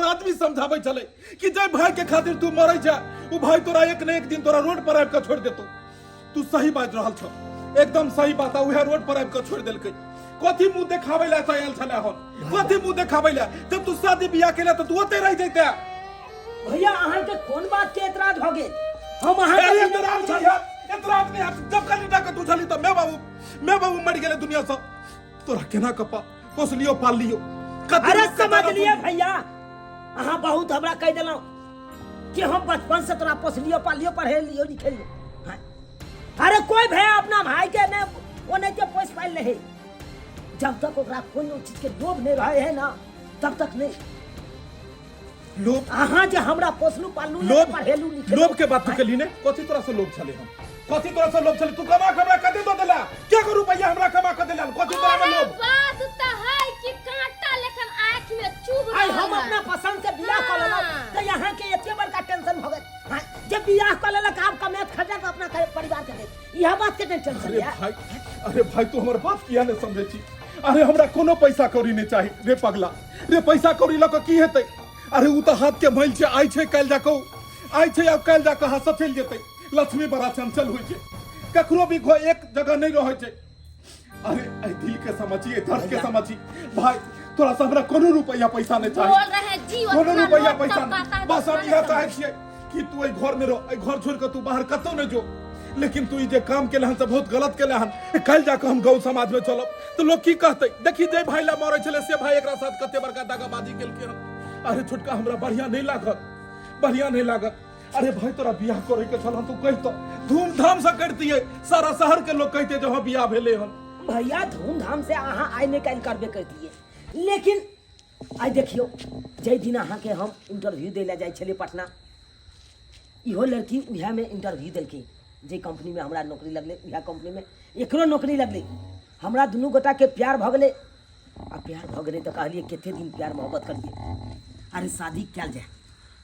आदमी समझावे चले कि जय भाई के खातिर तू मरै जा उ भाई तोरा एक न एक दिन तोरा रोड पर आब के छोड़ देतो तू सही बाज रहल छ एकदम सही बात है उहे रोड पर आब के छोड़ देलकै कथी मुंह देखाबै ला आयल छले हन कथी मुंह देखाबै ला जब तू शादी बियाह केला त तू ओते रह जैते भैया अहाँ के कोन बात के एतराज भ गेल हम अहाँ के एतराज नहीं जब कल के तू चली त मैं बाबू मर गेले दुनिया से तोरा केना कपा पोसलियो पाल लियो अरे समझ लिए भैया अहाँ बहुत हमरा कह देलौ कि हम बचपन से तोरा पोसलियो पालियो पढ़े लियो लिखेलियो अरे कोई भैया अपना भाई के ने वो नहीं के पोस पाल रहे जब तक ओकरा कोनो चीज के लोभ नहीं रहे है ना तब तक नहीं लोभ अहाँ जे हमरा पोसलू पालू पढ़ेलू लिखेलू लोभ के बात के लिए ने कथी तोरा से लोभ छले हम कथी तोरा से लोभ छले तू कमा कदे दो देला क्या करू रुपया हमरा कमा के देला कथी तोरा में लोभ बात त है कि कांटा लेखन आंख में चुभ आई हम अपना पसंद से बियाह कर लेला त यहां के एते बड़का टेंशन भ गेल हां जब बियाह कर लेला काम कमेत खर्चा तो अपना परिवार के दे यह बात के टेंशन है अरे भाई तू हमर बात किया ने समझे छी अरे हमरा कोनो पैसा कौड़ी नहीं चाहिए रे पगला रे पैसा कौड़ी ल के की हेतै अरे उ त हाथ के मैल छे आइ छे काल जाको आइ छे अब काल जाके हाथ से चल जेतै लक्ष्मी बड़ा चंचल होय छे ककरो भी एक जगह नहीं रहे छे अरे आई दिल के समझिए दर्द के समझी भाई तोरा से हमरा कोनो रुपया पैसा नहीं चाहिए बोल रहे जी कोनो रुपया पैसा नहीं बस हम यह चाहे छिए कि तू ए घर में रह ए घर छोड़ के तू बाहर कतो न जो लेकिन तू जे काम के लहन से बहुत गलत के लहन कल जाके हम गौ समाज में चलब तो लोग की कहते देखी जे भाई ला मरे छले से भाई एकरा साथ कते बड़का दागाबाजी केलके हम अरे छोटका हमरा बढ़िया नहीं लागत अरे भाई तोरा बियाह करे के छल तू कह तो धूमधाम से करती है सारा शहर के लोग कहते जो हम बियाह भेले हन भैया धूमधाम से अहाँ आइ नहीं काल करबे करती है लेकिन आई देखियो जय दिन अहाँ के हम इंटरव्यू देला जाय छले पटना इहो लड़की उहा में इंटरव्यू देलके जे कंपनी में हमरा नौकरी लगले उहा कंपनी में एकरो नौकरी लगले हमरा दुनू गोटा के प्यार भ गेले आ प्यार भ गेले तो कहलिए केते दिन प्यार मोहब्बत करिए अरे शादी क्या जाए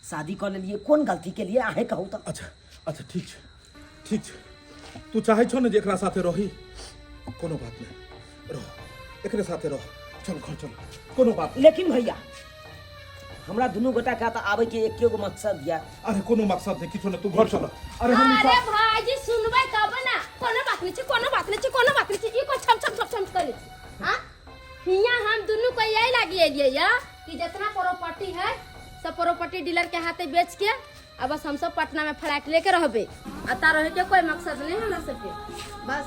शादी कर लिए कौन गलती के लिए आहे कहू तो अच्छा ठीक है तू चाहे छो ने जेकरा साथे रही कोनो बात नहीं रह एकरे साथे रह चल घर चल कोनो बात लेकिन भैया हमरा दुनू गोटा का तो आवे के एकेगो मकसद दिया अरे कोनो मकसद नहीं किछो ने तू घर चल अरे हम अरे भाई जी सुनबै तब ना कोनो बात नहीं छै ई को छम करे हां हिया हम दुनू को यही लागिए लिए या कि जितना प्रॉपर्टी है सब प्रॉपर्टी डीलर के हाथे बेच के अब बस हम सब पटना में फ्लैट लेके रहबे अता रहे के कोई मकसद नहीं हमरा सबके बस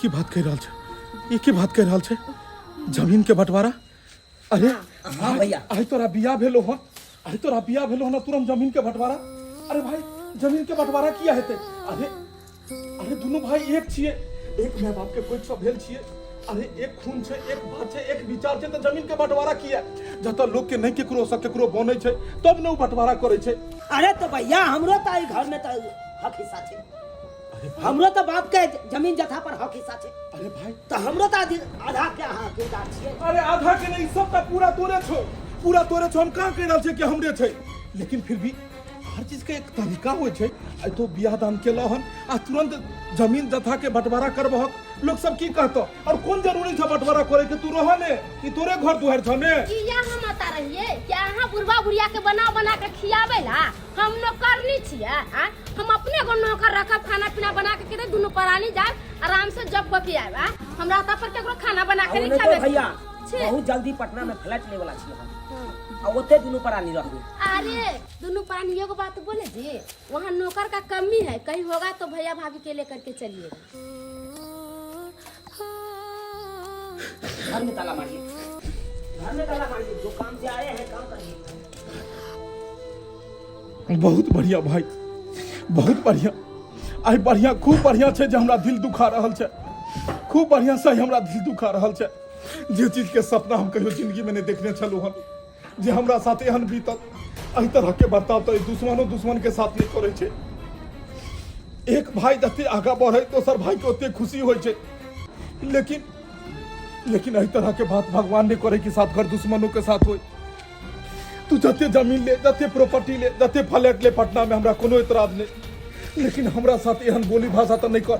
की बात कह रहल छै जमीन के बंटवारा अरे हां भैया आई तोरा बियाह भेलो हन अरे तोरा बिया भेलो ना तुरंत जमीन के बंटवारा। अरे भाई जमीन के बंटवारा किया हेते? अरे अरे दोनों भाई एक छिए, एक माय बाप के कोई सब भेल छिए। अरे एक खून छे, एक बात छे, एक विचार छे, तो जमीन के बंटवारा किया? जत लोग के नहीं केकरो से केकरो बने छे तब न बंटवारा करे छे। अरे तो भैया हमरो तो घर में तो हक हिस्सा छे। हमरो तो बाप के जमीन जथा पर हक हिस्सा छे। अरे भाई तो हमरो तो आधा के हकदार छिए। अरे आधा के नहीं, सब तो पूरा तोरे छो, पूरा तोरे छो। हम कहाँ कह रहल छे कि हमरे छे, लेकिन फिर भी हर चीज के एक तरीका होय छे। आई तो बियाह दान के लहन आ तुरंत जमीन जथा के बंटवारा करबहक, लोग सब की कहतो? और कौन जरूरी छे बंटवारा करे के? तू रहने कि तोरे घर दुआर छने? किया हम बता रहिए क्या यहाँ बुढ़वा बुढ़िया के बना के खियावे ला हम नौकरनी छिए? हम अपने को नौकर रखब, खाना पीना बना के दे, दोनों परानी जाए आराम से जब को के आवे। हमरा त पर केकरो खाना बना के नहीं खावे। भैया बहुत जल्दी पटना में फ्लैट ले वाला छिए हम, आ ओते दोनों परानी रहबे। अरे दोनों परानियों को बात बोले जी, वहाँ नौकर का कमी है, कहीं होगा तो भैया भाभी के लेकर के चलिएगा। घर में ताला मारिए, घर में ताला मारिए, जो काम से आए हैं काम करिए। बहुत बढ़िया भाई, बहुत बढ़िया। आई बढ़िया, खूब बढ़िया छे जे हमरा दिल दुखा रहल छे, खूब बढ़िया से हमरा दिल दुखा रहल छे। जे चीज के सपना हम कहियो जिंदगी में नहीं देखने छलू हम, जे हमरा साथ एहन बीतल, एही तरह के बर्ताव तो दुश्मन के साथ नहीं करे छे। एक भाई जते आगा बढ़े दोसर भाई के ओते खुशी होय छे, लेकिन एही तरह के बात भगवान ने करे कि साथ घर दुश्मनों के साथ होय। तू जते जमीन ले, जते प्रॉपर्टी ले, जते फ्लैट ले पटना में, हमरा कोनो एतराज नहीं, लेकिन हमरा साथ एहन बोली भाषा तो नहीं कर।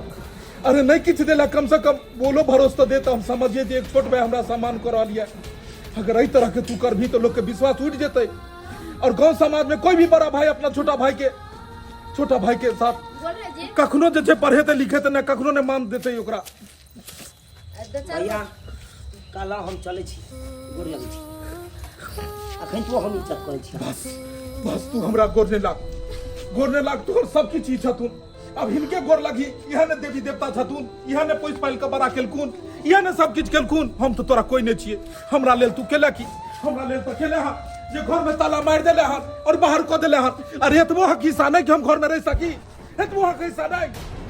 अरे नहीं किछ देला, कम से कम बोलो भरोसा तो दे, तो हम समझिए कि एक छोट भाई हमरा सम्मान करा लिया। अगर एही तरह के तू कर भी तो लोग के विश्वास उठ जेते, और गांव समाज में कोई भी बड़ा भाई अपना छोटा भाई के साथ बोल रहे जी कखनो जे पढ़े ते लिखे ते ना कखनो ने मान देते ओकरा। भैया काला हम चले छी, गोर लगे छी, अखन तो हम इज्जत करे छी। बस तू हमरा गोर ने लाग, तोहर सब की चीज छथुन। अब हिनके गोर लगी, इहा ने देवी देवता छथुन, इहा ने पोस पाल के बड़ा केलकुन, इहा ने सब किछ केलकुन। हम तो तोरा कोई नहीं छिए, हमरा लेल तू केला की? हमरा लेल तो केले हा जे घर में ताला मार देले हन और बाहर को देले हन। अरे एतबो हक हिस्सा नहीं कि हम घर में रह सकी, एतबो हक हिस्सा नहीं।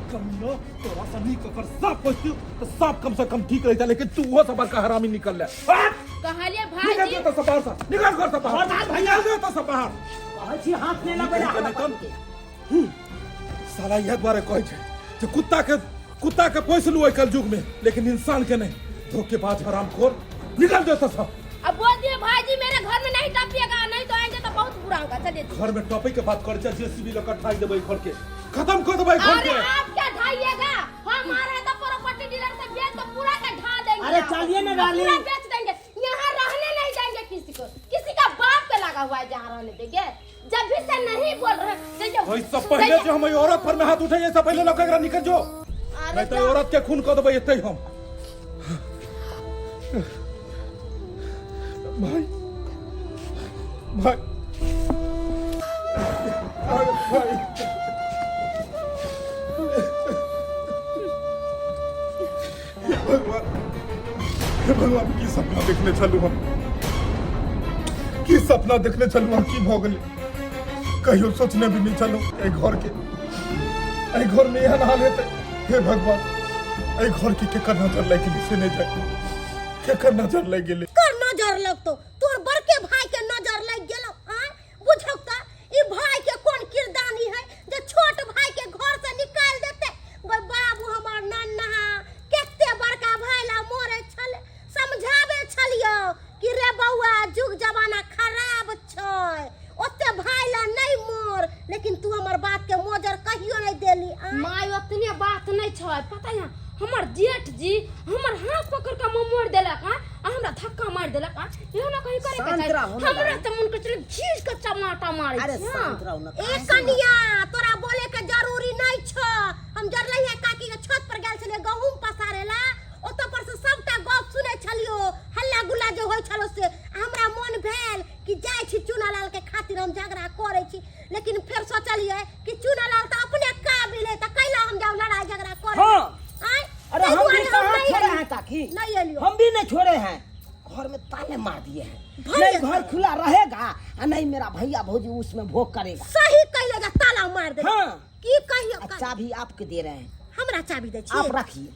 कमीना तोरा सनी ककर साफ पछतू तो साफ कम से कम ठीक रहता, लेकिन तू वो सब का हरामी निकल ले। कहलिए भाई जी निकल तो बाहर से, निकल घर से बाहर, भैया दे तो बाहर। कहै छी हाथ ले लगबे ना। साला यह द्वारे कहे छे जे कुत्ता के पोस लू कल युग में, लेकिन इंसान के नहीं। धोखेबाज हरामखोर, निकल दो तो सब। अब बोल दिए भाई जी मेरे घर में नहीं टपिएगा, नहीं तो आएंगे तो बहुत बुरा होगा। चलिए घर में टॉपिक के बात करे, जेसीबी लेकर ढाई देबे घर के, खत्म कर देबे घर के। अरे आप क्या ढाइएगा, हमारे तो प्रॉपर्टी डीलर से बेच तो पूरा का ढा देंगे। अरे चलिए ना डाली, पूरा बेच देंगे, यहाँ रहने नहीं देंगे किसी को, किसी का बाप पे लगा हुआ है जहाँ रहने देंगे। जब भी से नहीं बोल रहे भाई सब पहले जो हम औरत पर में हाथ उठाइए, सब पहले लोग एकरा निकल जो, नहीं तो औरत के खून कर देबे एते हम। भाई भाई भाई भगवान की सपना देखने चलू हम, की सपना देखने चलू हम, की भऽ गेलै कहियो सोचने भी नहीं चलू। घर में यह हाल हेतै। हे भगवान, घर की केकर नजर लग गेलै से नहीं जाए, केकर नजर लग गेलै? कर नजर लगतो तोर बड़के भाई के नजर लग गेलो। बुझौता ई भाई के कोन किरदानी है जे छोट भाई के घर से निकाल देते? बाबू हमार नन्हा केते बड़का भाई ला मोरे छले, समझावे छलियो कि रे बौआ जुग जमाना खराब छै, ओते भाई ला नहीं मोर, लेकिन तू हमर बात के मोजर कहियो नहीं देली। माय उतने बात नहीं छै, पता है हमर जेठ जी हमर हाथ पकड़ के मुंह मोड़ देलक, हमरा धक्का मार देलक। एहो ना कहीं करे के हमरा त मन के चले घीच के चमाटा मारे। अरे शांत रहो ना। ए कनिया तोरा बोले के जरूरी नहीं छ। हम जरलै है काकी के छत पर गेल छलिए गहूम पसारेला, ओत पर से सबटा गप सुनै छलियो, हल्ला गुल्ला जे होय छलो से हमरा मन भेल कि जाय छी चुनालाल के खातिर हम झगड़ा करे छी, लेकिन फिर सोचलिए कि चुनालाल त अपने काबिल है, त कैला हम जाऊ लड़ाई झगड़ा करे। हाँ। अरे हम भी कहाँ छोड़े हैं काकी, नहीं एलियो, हम भी नहीं छोड़े हैं। घर में ताले मार दिए हैं। भैया नहीं घर खुला रहेगा और नहीं मेरा भैया भौजी उसमें भोग करेगा। सही कहले जा ताला मार दे। हाँ। की कहियो और चाबी आपके दे रहे हैं, हमरा चाबी दे छी। आप रखिए।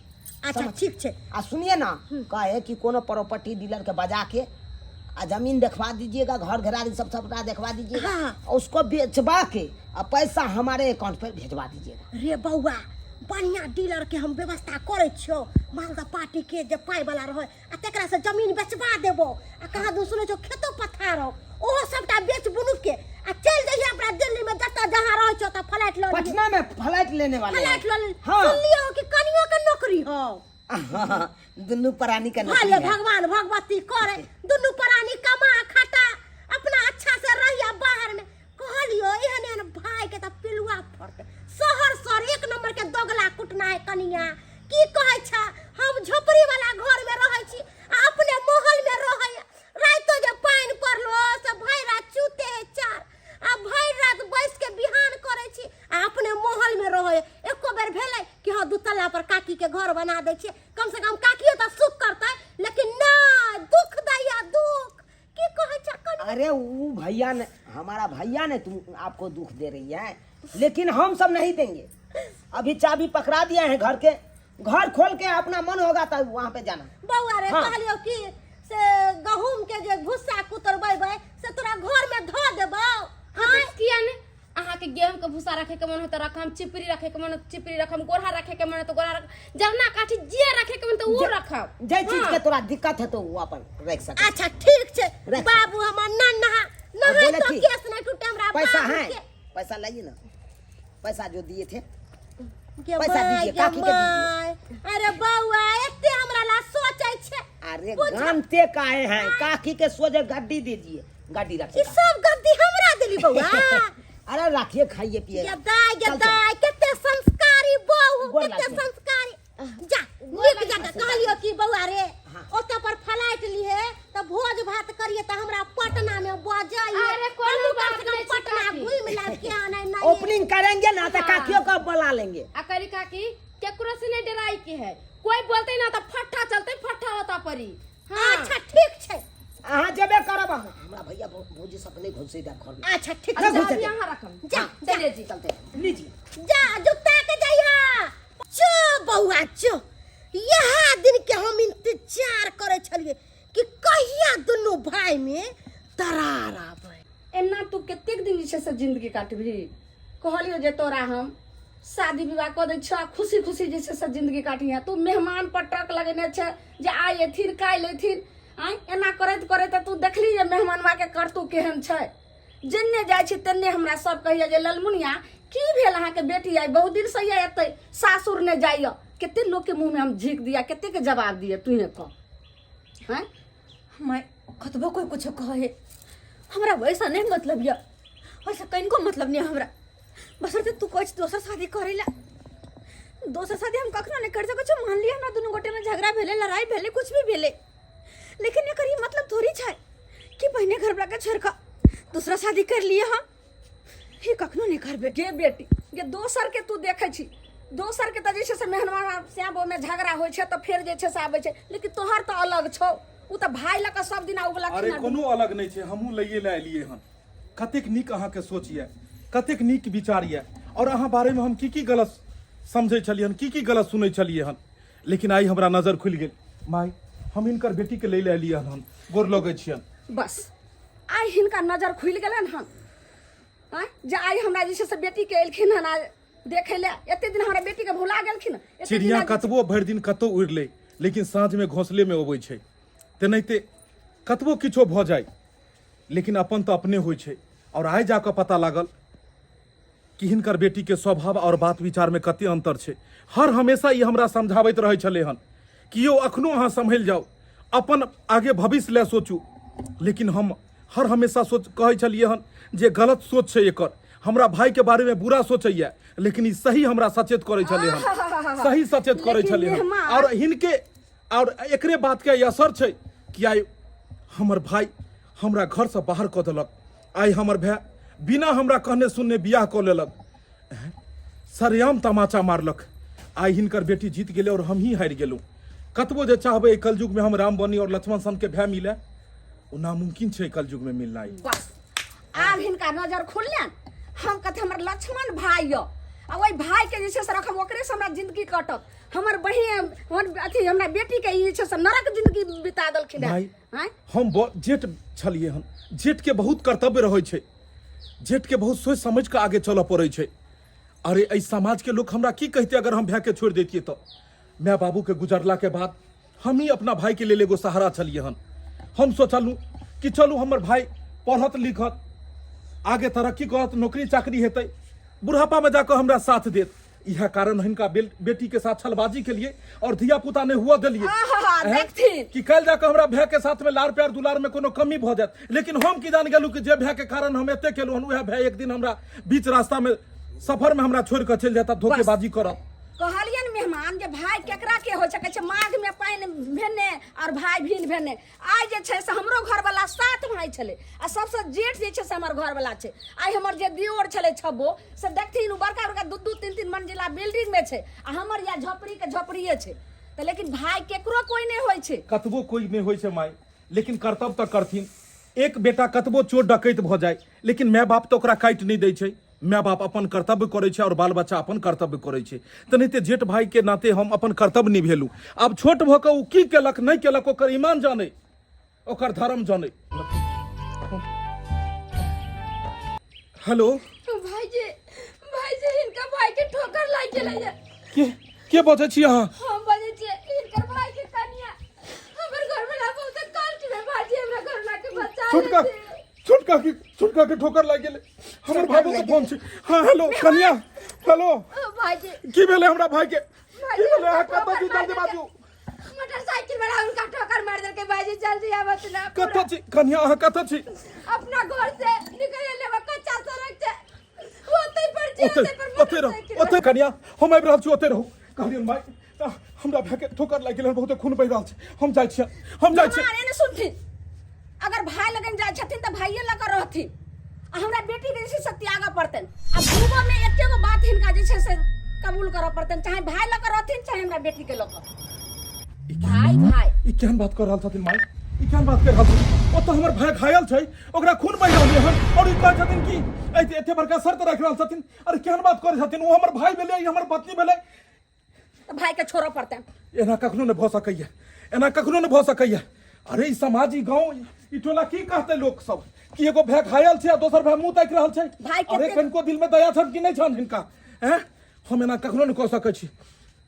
अच्छा समझ। ठीक छे। आ सुनिए ना, कहे कि कोनो प्रॉपर्टी डीलर के बजा के आ जमीन दिखवा दीजिएगा, घर घरारी सब सबटा दिखवा दीजिएगा। हाँ। और उसको बेचवा के और पैसा हमारे अकाउंट पे भेजवा दीजिएगा। रे बउआ बढ़िया डीलर के हम व्यवस्था करे छियो, मालदा पार्टी के जे पाई वाला रहे आ तेकरा से जमीन बेचवा देबो आ कहाँ दूसरे जो खेतो पथार हो ओहो सबटा बेच बुनु के आ चल जइया अपना दिल्ली में जता जहां रह छ त फ्लैट लो पटना में फ्लैट लेने वाले हैं। फ्लैट लो। हाँ। सुन लियो कि कनियो के नौकरी हो। हाँ, दुनू प्राणी का नौकरी भले है। भगवान भगवती करे दुनू प्राणी कमा खाता अपना अच्छा से रहिया बाहर में। कहलियो एहन एहन भाई के त पिलुआ फरते शहर सर एक नंबर के दोगला कुटना है कनिया। की कहै छ हम झोपड़ी वाला घर में रहै छी आ अपने महल में रहै। रातो जे पानी पड़लो से भई रात चूते है चार आ भई रात बैस के बिहान करै छी आ अपने महल में रहै। एको बेर भेलै कि हां दू तल्ला पर काकी के घर बना दै छी, कम से कम काकियो त सुख करतै, लेकिन ना दुख दैया दुख। की कहै छ कनिया? अरे वो भैया ने, हमारा भैया ने तुम आपको दुख दे रही है, लेकिन हम सब नहीं देंगे। अभी चाबी पकड़ा दिया है घर के, घर खोल के अपना मन होगा तब वहाँ पे जाना। बउआ रे हाँ। कहलियो कि से गहूम के जे भुस्सा कुतरबै से तोरा घर में धो देबौ। हाँ किया ने अहाँ के गेहूं के भूसा रखे के मन हो तो रखम, चिपरी रखे के मन हो तो चिपरी रखम, गोरहा रखे के मन हो तो गोरहा रख, जवना काठी जे रखे के मन तो वो रखम। जे चीज के तोरा दिक्कत है तो वो अपन रख सकते। अच्छा ठीक छे रख। बाबू हमर नन्हा अब नहीं बोले तो कि केस नहीं टूटे हमरा पैसा बाबू है, के। पैसा लाइए ना, पैसा जो दिए थे के पैसा भाई, दीजिए, के काकी के माय। अरे बउआ एते हमरा ला सोचै छे। अरे जानते काहे हैं, काकी के सोचे गड्डी दीजिए, गड्डी ई रखिए। सब गद्दी हमरा देली बउआ। अरे रखिए खाइए पिए। गदाई चल, गदाई केते संस्कारी बहू, गोर केते लागै। संस्कारी। जा नीक जगह कहलियो कि बउआ रे हाँ। ओतऽ पर फ्लाइट लिए त भोज भात करिए त हमरा पटना में बजाइए। अरे कोनो हम बात कम से नहीं कम पटना काकी। घूम ला के आना नहीं। ओपनिंग करेंगे ना तो काकियों को बुला लेंगे। अकरी काकी केकरो से नहीं डराई के है, कोई बोलते ना तो फट्टा चलते फट्टा होता परी। हाँ अच्छा ठीक छे। अहाँ जबे करब हमरा भैया भौजी सब नहीं घुसे दे घर में। अच्छा ठीक अरे छे। घुसे दे। यहाँ रखम जा, हाँ, चलिए जी चलते लीजिए। जा जुत्ता के जइहा। चो बउआ चो, यह दिन के हम इंतजार करे छलिए कि कहिया दुनू भाई में दरार आवे। एना तू कतेक दिन जे से जिंदगी काटबी। कहलियो जे तोरा हम शादी विवाह कऽ दै छ, खुशी खुशी जे से जिंदगी काटिहे। तू मेहमान पर टक लगेने छ जे आइ एथिन काल्हि एथिन। आइ एना करैत करैत तू देखली जे मेहमानवा के करतू केहन छै। जन्ने जाइ छी तन्ने हमरा सब कहिया जे ललमुनिया की भेल अहाँ के बेटी आई बहुत दिन से एतै सासुर ने जाइए। कते लोग के मुंह में हम झीक दिया, कते के जवाब दिए तुहे कह। हैं मैं कतबो कोई कुछ कहे हमरा वैसा नहीं मतलब या वैसा कहीं मतलब नहीं हमरा। बसरते तू कुछ दोसर शादी करेला, दोसर शादी हम कखनो नहीं कर सकै छ। मान लिया हमरा दोनों गोटे में झगड़ा भेले, लड़ाई भेले, कुछ भी भेले, लेकिन एकर ई मतलब थोड़ी छै कि बहने घर वाला के छोड़ के दूसरा शादी कर लिए। हम ये कखनो नहीं करबे। गे बेटी ये दोसर के तू देखे छी, दोसर के त जे छै से मेहमान श्याबो में झगड़ा होइ छै त फेर जे छै से आबै छै, लेकिन तोहर त अलग छौ। उ त भाई ल के सब दिन उगला अरे कोनो अलग नहीं छे, हमहू लइए ले एलिए हन। कतेक नीक अहाँ के सोच ये, कतेक नीक विचार ये, और अहाँ बारे में हम की गलत समझे छलिए हन, की गलत सुनै छलिए हन, लेकिन आई हमरा नजर खुल गेल। माई हम इनकर बेटी के ले ले एलिए हन, गोर लगै छियन। बस आई हिनका नजर खुल गेलन हन। हां जे आई हमरा जे छै से बेटी के एलखिन हन देखे ले। एते दिन हमरा बेटी के भुला गेलखिन। चिड़िया कतबो भरि दिन कतौ उड़ ले, लेकिन साँझ में घोंसले में अबै छै। तेनाहिते कतबो किछो भ जाय, लेकिन अपन तो अपने होइ छै। और आइ जाके पता लागल कि हिनकर बेटी के स्वभाव और बात विचार में कते अंतर छै। हर हमेशा ई हमरा समझाबैत रहै छलै हन कि यौ अखनो अहाँ सम्हैल जाउ, अपन आगे भविष्य ले सोचू। लेकिन हम हर हमेशा कहै छलिए हन जे गलत सोच छै एकर, हमरा भाई के बारे में बुरा सोचैया, लेकिन ई सही हमरा सचेत करै छलै हन, सही सचेत करै छलै हन। और हिनके और एकरे बात के असर छै कि आइ हमर भाई हमरा घर से बाहर कऽ देलक। आइ हमर भाई बिना हमरा कहने सुनने बियाह कऽ लेलक, सरेआम तमाचा मारलक। आइ हिनकर बेटी जीत गेलै और हम ही हारि गेलहुँ। कतबो जे चाहबै कलयुग में हम राम बनी और लक्ष्मण सन के भाई मिले, वो नामुमकिन है कल युग में मिलना। बस आब हिनका नजर खुलले हम कहते हमर लक्ष्मण भाई यो आ वही भाई के जैसे से रखब ओकरे से हमरा जिंदगी कटत हमर बहिन हमर अथी हमरा बेटी के ई छै से नरक जिंदगी बिता देलखिन भाई हैं हम जेठ छलिए हन जेठ के बहुत कर्तव्य रहे छै जेठ के बहुत सोच समझ के आगे चलऽ पड़े छै। अरे इस समाज के लोग हमरा की कहते अगर हम भाई के छोड़ देतिए तो माँ बाबू के गुजरला के बाद हम ही अपना भाई के लेल एगो सहारा छलिए हन। हम सोचलू कि चलू हमर भाई पढ़त लिखत आगे तरक्की करत नौकरी चाकरी हेतै बुढ़ापा में जाकर हमरा साथ देत। यह कारण हिनका बेटी के साथ छलबाजी के लिए और धिया पुता ने हुआ दिलिए देखथिन कि कल जाकर हमरा भाई के साथ में लाड़ प्यार दुलार में कोनो कमी भ जात। लेकिन हम की जान गेलू कि जे भाई के कारण हम एते केलू हन वह भाई एक दिन हमरा बीच रास्ता में सफर में हमरा छोड़ के चल जाता धोखेबाजी करत। कहलियन मेहमान जे भाई केकरा के हो सके छै माघ में पानी भेने और भाई भीन भेने आइ जे छै से हमरो घर वाला 7 भाई छले आ सबसे जेठ जे छै से हमर घर वाला छै। आइ हमर जे दियोर छले छब्बो से देखथिन उ बड़का बड़का 2-2 3-3 मंजिला बिल्डिंग में छै आ हमर या झोपड़ी के झोपड़िए छै त लेकिन भाई केकरो कोई नहीं होय छै कतबो कोई नहीं होय छै माई लेकिन कर्तव्य तो करथिन। एक बेटा कतबो चोर डकैत भ जाए लेकिन माय बाप तो ओकरा काटि नहीं दै छै। माय बाप अपन कर्तव्य करे छै और बाल बच्चा अपन कर्तव्य करे छै। तेनाहिते जेठ भाई के नाते हम अपन कर्तव्य निभेलू। अब छोट भ के उ की केलक नहीं केलक ओकर ईमान जाने ओकर धर्म जाने। हेलो भाई जी इनका भाई के ठोकर लाग गेलै है। के बजै छी अहाँ? हम बजे छे इनकर भाई के कन्या हमर घर में ना बहुत काल के भाई हमरा घर ला के बचा छुटका के ठोकर लाग गेलै। हमर बाबू के फोन छै। हां हेलो कन्या हेलो भाई जी की भेलै हमरा भाई के की भेलै अहाँ कतऽ छी जल्दी बाजू। मोटरसाइकिल वाला उनका ठोकर मार देलकै भाई जी जल्दी आवत ना। कतऽ छी कन्या अहाँ कतऽ छी? अपना घर से निकले लेवा कच्चा सड़क छै ओतै पर छी ओतै कन्या हम आबि रहल छी ओतै रहू। कहलियन भाई हमरा भाई के ठोकर लाग गेलै बहुत खून बहि रहल छै हम जाइ छी। अरे ने सुनथिन अगर भाई लगन जाय छथिन त भाइये लग रहथिन आ हमरा बेटी के जैसे त्याग पड़तन। अब दूगो में एकेगो बात हिनका जे छै से कबूल करऽ पड़तन चाहे भाई लग रहथिन चाहे हमरा बेटी के लग। भाई ई केहन बात कर रहल छथिन माई ई केहन बात कर रहल छथिन? ओतऽ हमर भाई घायल छै ओकरा खून बहि रहल हन और ई कहै छथिन कि एते बड़का शर्त राखि रहल छथिन। अरे केहन बात करै छथिन? वो हमर भाई भेलै हमर पत्नी भेलै भाई के छोड़ऽ पड़तन। एना कखनो नहि भऽ सकैया एना कखनो नहि भऽ सकैया। अरे ई समाज ई गाँव ई टोला की कहते लोग सब कि एगो भाई घायल छै आ दोसर भाई मुंह ताकि रहल छै। अरे कनको दिल में दया छन कि नहीं छन हिनका? हैं हम एना कखनो नहीं कह सकै छी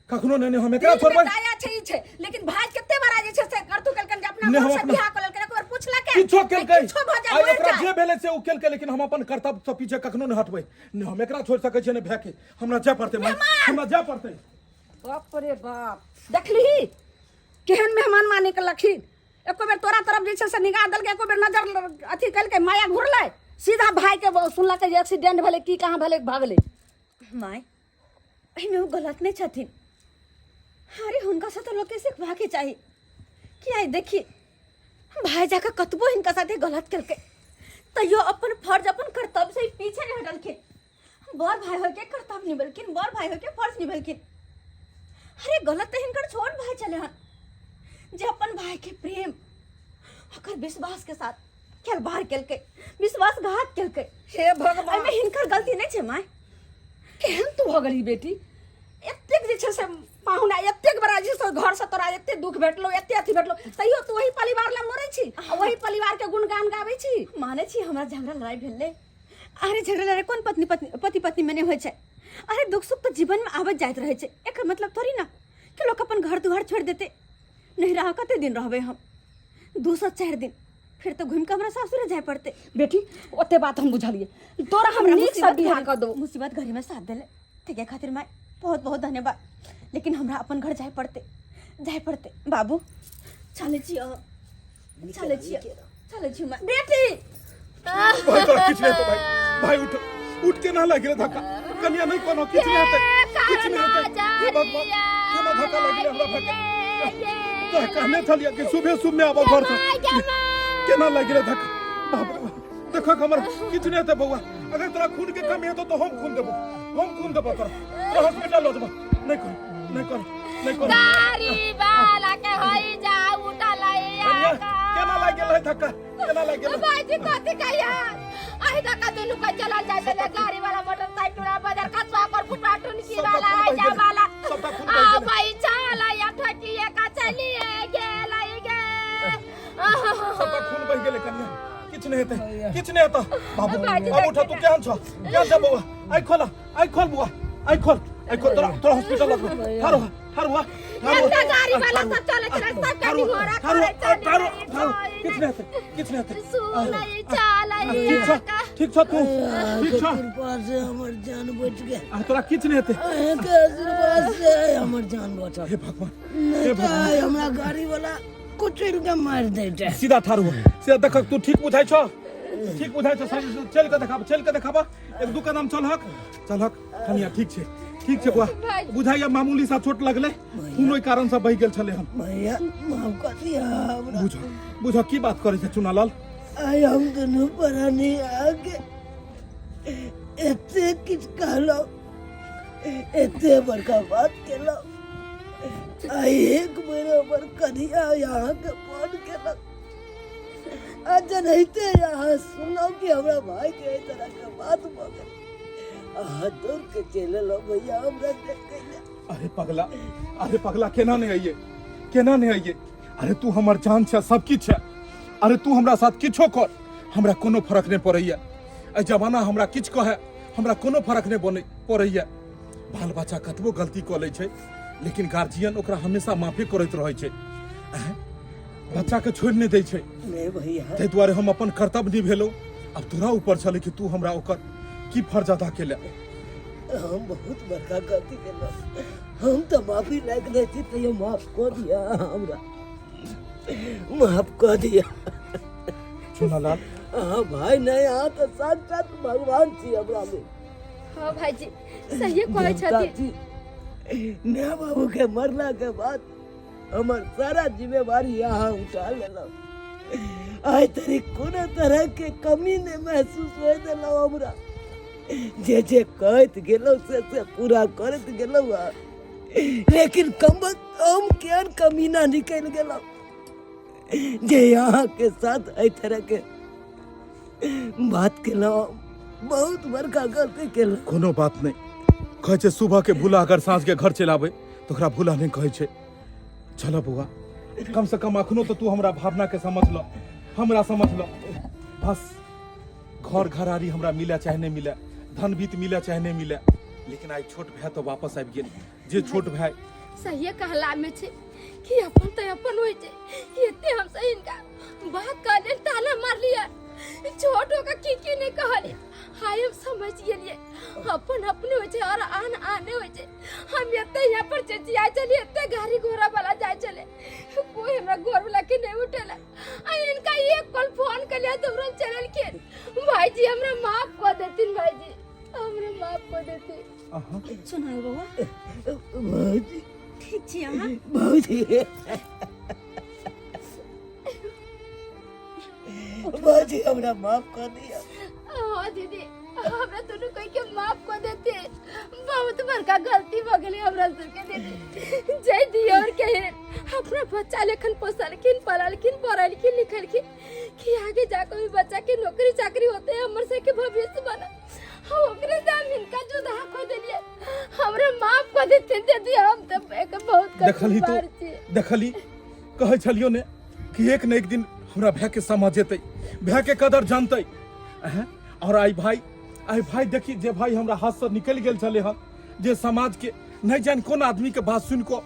कखनो नहीं हम एकरा छोड़बै। दया छै ई छै लेकिन भाई कते बड़ा जे छै से करतु केलकन जे अपना मन से बियाह क लेलकन एक बार पूछला के किछो केलकै किछो भ आ एकरा जाय जे भेलै से उ केलकै लेकिन हम अपन कर्तव्य से पीछे कखनो नहीं हटबै। नहीं हम एकरा छोड़ सकै छी नहीं भाई के हमरा जाय पड़तै हमरा जाय पड़तै। बाप रे बाप देखली केहन मेहमान माने के लखीन एको बेर तोरा तरफ जे छै से निगाह देलकै एको बेर नजर अथी कलकै माया घुरलै सीधा भाई के सुनलकै जे एक्सीडेंट भेलै की कहाँ भेलै भागलै। माय एहिमे ओ गलत नहीं छथिन। अरे हुनका से तो लोग के सिखवा के चाहिए कि आई देखी भाई जाकर कतबो हिनका साथे गलत करके तैयो अपन फर्ज अपन कर्तव्य से पीछे नहीं हटलखिन। बड़ भाई हो के कर्तव्य निभलखिन बड़ भाई हो के फर्ज निभलखिन। अरे गलत तो हिनकर छोट भाई चले हन जे अपन भाई के प्रेम ओकर विश्वास के साथ खिलवाड़ केलकै विश्वासघात केलकै। हे भगवान एहिमे हिनकर गलती नहीं छै माय। केहन तू हो गई बेटी एतेक जे छै से पाहुना एतेक बड़ा जे से घर से तोरा एते दुख भेटलो एते अथी भेटलो तैयो तू वही परिवार ला मरै छी आ वही परिवार के गुणगान गाबै छी। माने छी हमरा झगड़ा लड़ाई भेलै। अरे झगड़ा लड़ाई कोन पति पत्नी में नहीं होइ छै। अरे दुख सुख तो जीवन में आबत जाइत रहे छै एकर मतलब थोड़ी ना कि लोग अपन घर दुआर छोड़ देते। नहीं रहा कते दिन रहबे हम 2-4 दिन फिर तो घूम के हमरा सासुर जाए पड़ते। बेटी ओते बात हम बुझलिए तोरा हम नीक से बियाह कर दो मुसीबत घरी में साथ देले ठीक है खातिर माय बहुत बहुत धन्यवाद। लेकिन हमरा अपन घर जाए पड़ते बाबू चले छियो माय बेटी भाई तोरा किछ नहीं तो भाई उठ के ना लगे धक्का कन्या नहीं कोनो किछ नहीं होतै किछ नहीं होतै। हे भगवान केना धक्का लगे हमरा भाई कहने थलिया कि सुबह में आबो घर से केना लगे धक्का बाप रे देखो हमर किछ नहीं होतै बौआ। अगर तोरा खून के कमी हेतौ तो हम खून देबो तोरा हॉस्पिटल ल जेबो। नहीं कर गाड़ी वाला के होई जा उठा लइया का केना लाग गेल है धक्का केना लाग गेल भाईजी कथी कहिया आई धक्का दुनु का चला जाए चले गाड़ी वाला मोटरसाइकिल वाला बाजार का सॉकर फुटाटून की वाला है जा वाला आ भाई चला या ठकिए का चलिए गेला गे सबका खून बह गेले कन्या किछ नहीं हेते बाबू अब उठा तू केहन छ बउआ आई खोल बुआ आई खोल तोरा हॉस्पिटल लगो थारो एकटा गाड़ी वाला सब चले चले सब गाड़ी घोड़ा करे चले किछ नहीं हेते सुना ये चला ये ठीक छ तू ठीक छ कृपा से हमर जान बच गए तोरा किछ नहीं हेते के आशीर्वाद से हमर जान बचल हे भगवान हमरा गाड़ी वाला कुचल के मार देते सीधा थारो सीधा देख तू ठीक बुझाइ छ चल के देखाबा एक दू कदम चल हक कनिया ठीक छे बुआ बुझाइया मामूली सा चोट लगले खून ओइ कारण से बह गेल छले हम भैया माफ कर दिया हमरा बुझ की बात करे छे चुनालाल आई हम दोनों परानी आगे एते किछ कहलो एते बड़का बात केलो आई एक बराबर कन्या यहाँ के फोन केलक आज नहीं यहाँ सुनो कि हमरा भाई के इस तरह के बात भगे दूर के चले लो भैया हमरा देख के अरे पगला केना नहीं आइए अरे तू हमर जान छे सब किछ छे अरे तू हमरा साथ किछो कर हमरा कोनो फर्क नहीं पड़ैया ए जमाना हमरा किछ कहे हमरा कोनो फर्क नहीं पड़ैया बाल बच्चा कतबो गलती क लै छै लेकिन गार्जियन ओकरा हमेशा माफी करैत रहै छै बच्चा के छोड़ नहीं दै छै नहीं भैया तै दुआरे हम अपन कर्तव्य निभेलौ अब तोरा ऊपर छले कि तू हमरा ओकर की फर्ज अदा केले हम बहुत बड़का गलती केलो हम तो माफी लायक नहीं थी तो ये माफ कर दिया हमरा माफ कर दिया चुनालाल हाँ भाई नहीं हाँ तो साक्षात भगवान थी हमरा में हां भाईजी सही कहै छथि नया बाबू के मरला के बाद हमार सारा जिम्मेवारी यहाँ उठा लेलो आज तेरी कोनो तरह के कमी ने महसूस होए देलो हमरा जे कहत गेलो से पूरा करत गेलो लेकिन कम केन कमी ना निकल गेलो जे यहाँ के साथ एहि तरह के बात केलो बहुत बड़का गलती केलो कोनो बात नहीं कहे छे सुबह के भूला अगर सांझ के घर चलावे तो ओकरा भूला नहीं कहे छे चलो बुआ कम से कम अखनो तो तू हमरा भावना के समझ लो हमरा समझ लो बस घर घरारी हमरा मिले चाहे नहीं मिले धन बीत मिले चाहे नहीं मिले लेकिन आई छोट भाई तो वापस आबि गेल जे छोट भाई सही कहला में छे कि अपन तो अपन होय छे एते हम से इनका बात करले ताला मार लिया छोटो का की नहीं कहले हाय हम समझ गेलिए अपन अपने होय छे और आने होय छे हम एते यहां पर चचिया चली एते गाड़ी घोड़ा वाला जाय चले कोई हमरा घर वाला के नहीं उठेला आ इनका एक कॉल फोन कलिया तुरंत चलल के भाईजी हमरा माफ कर देतिन भाईजी हमरा माफ कर देती सुनाओ बाबा बहुत ठीक छी अहाँ बहुत हमरा माफ कर दिया हाँ दीदी हमरा दोनों कोई के माफ कर देते बहुत बड़का गलती हो गेली हमरा सबके दीदी जय दिया और कहे अपना बच्चा लेखन पोसलखिन पढ़लखिन पढ़लखिन लिखलखिन कि आगे जाकर भी बच्चा के नौकरी चाकरी होते है हमर से के भविष्य बना हम ओकरे दाम इनका जुदा खो देलिए हमरा माफ कर देते दीदी हम तो एक बहुत देखली कहे छलियो ने कि एक न एक दिन हमरा भाई के समझ जेतै भाई के कदर जानतै और आई भाई देखी जे भाई हमरा हाथ से निकल गेल छले हन जे समाज के नहीं जान कौन आदमी के बात सुन को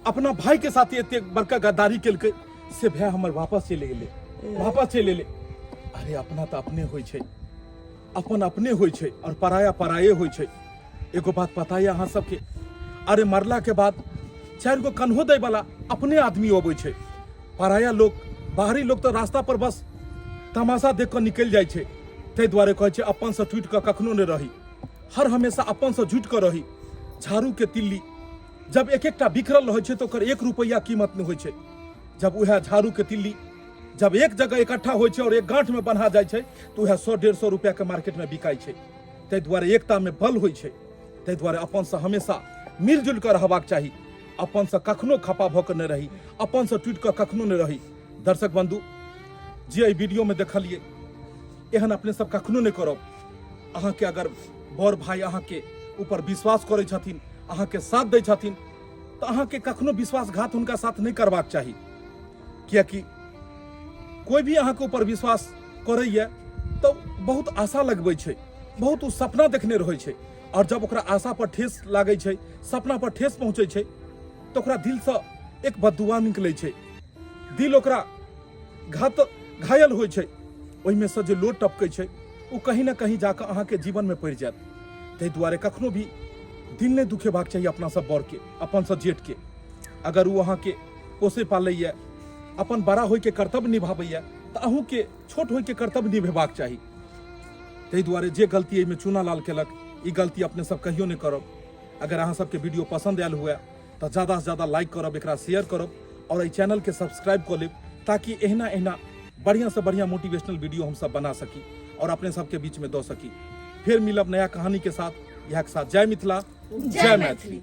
अपना भाई के साथ एते बड़का गद्दारी केलकै से भाई हमर वापस चले गेले अरे अपना तो अपने होय छै अपन अपने होय छै और पराया पराये होय छै एगो बात पता है अहाँ सबके अरे मरला के बाद 4 गो कन्हो दै वाला अपने आदमी अबै छै पराया लोग बाहरी लोग तो रास्ता पर बस तमाशा देख कर निकल जाय छै तै द्वारे कहै छै अपन से टूट कर कखनो नहीं रही हर हमेशा अपन से झूठ कर रही झाड़ू के तिल्ली जब एक एकटा बिखरल रहै छै तो ओकर 1 रुपया कीमत नहीं होय छै जब वह झाड़ू के तिल्ली जब एक जगह इकट्ठा होय छै और एक गांठ में बन्हा जाय छै तो वह 100-150 रुपया के मार्केट में बिकाय छै तै द्वारे एकता में बल होय छै तै द्वारे अपन से हमेशा मिलजुल कर रहबाक चाही अपन से कखनो खपा भऽ के नहीं रही अपन से टूट कर कखनो नहीं रही दर्शक बंधु जे एहि वीडियो में देखलिए एहन अपने सब कखनो नहीं करब। अहाँ के अगर बड़ भाई अहाँ के ऊपर विश्वास करे छथिन, अहाँ के साथ दै छथिन, तो अहाँ के कखनो विश्वासघात उनका साथ नहीं करबाक चाही। कियाकि कोई भी अहाँ के ऊपर विश्वास करैया तो बहुत आशा लगबै छै, बहुत उ सपना देखने रहै छै, और जब ओकरा आशा पर ठेस लागै छै, सपना पर ठेस पहुँचै छै, तो ओकरा दिल से एक बददुआ निकलै छै, दिल ओकरा घायल होइ छै, ओहिमे से जे लोट टपकै छै ओ कहीं ना कहीं जाकर अहाँ के जीवन में पड़ि जायत। ताहि दुआरे कखनो भी दिल नहीं दुखेबाक चाहिए अपना सब बड़ के, अपन से जेठ के। अगर वो अहाँ के पोसे पालैया, अपन बड़ा होय के कर्तव्य निभाबैया, तो अहूँ के छोट होय के कर्तव्य निभेबाक चाही। ताहि दुआरे जे गलती एहिमे चूना लाल केलक, ई गलती अपने सब कहियो नहीं करब। अगर अहाँ सबके वीडियो पसंद आयल हुए तो ज़्यादा से ज़्यादा लाइक करब, एकरा शेयर करब, और एहि चैनल के सब्सक्राइब कर लेब, ताकि एहना बढ़िया से बढ़िया मोटिवेशनल वीडियो हम सब बना सकी और अपने सबके बीच में दो सकी। फिर मिलब नया कहानी के साथ, यहाँ के साथ। जय मिथिला, जय मैथिली।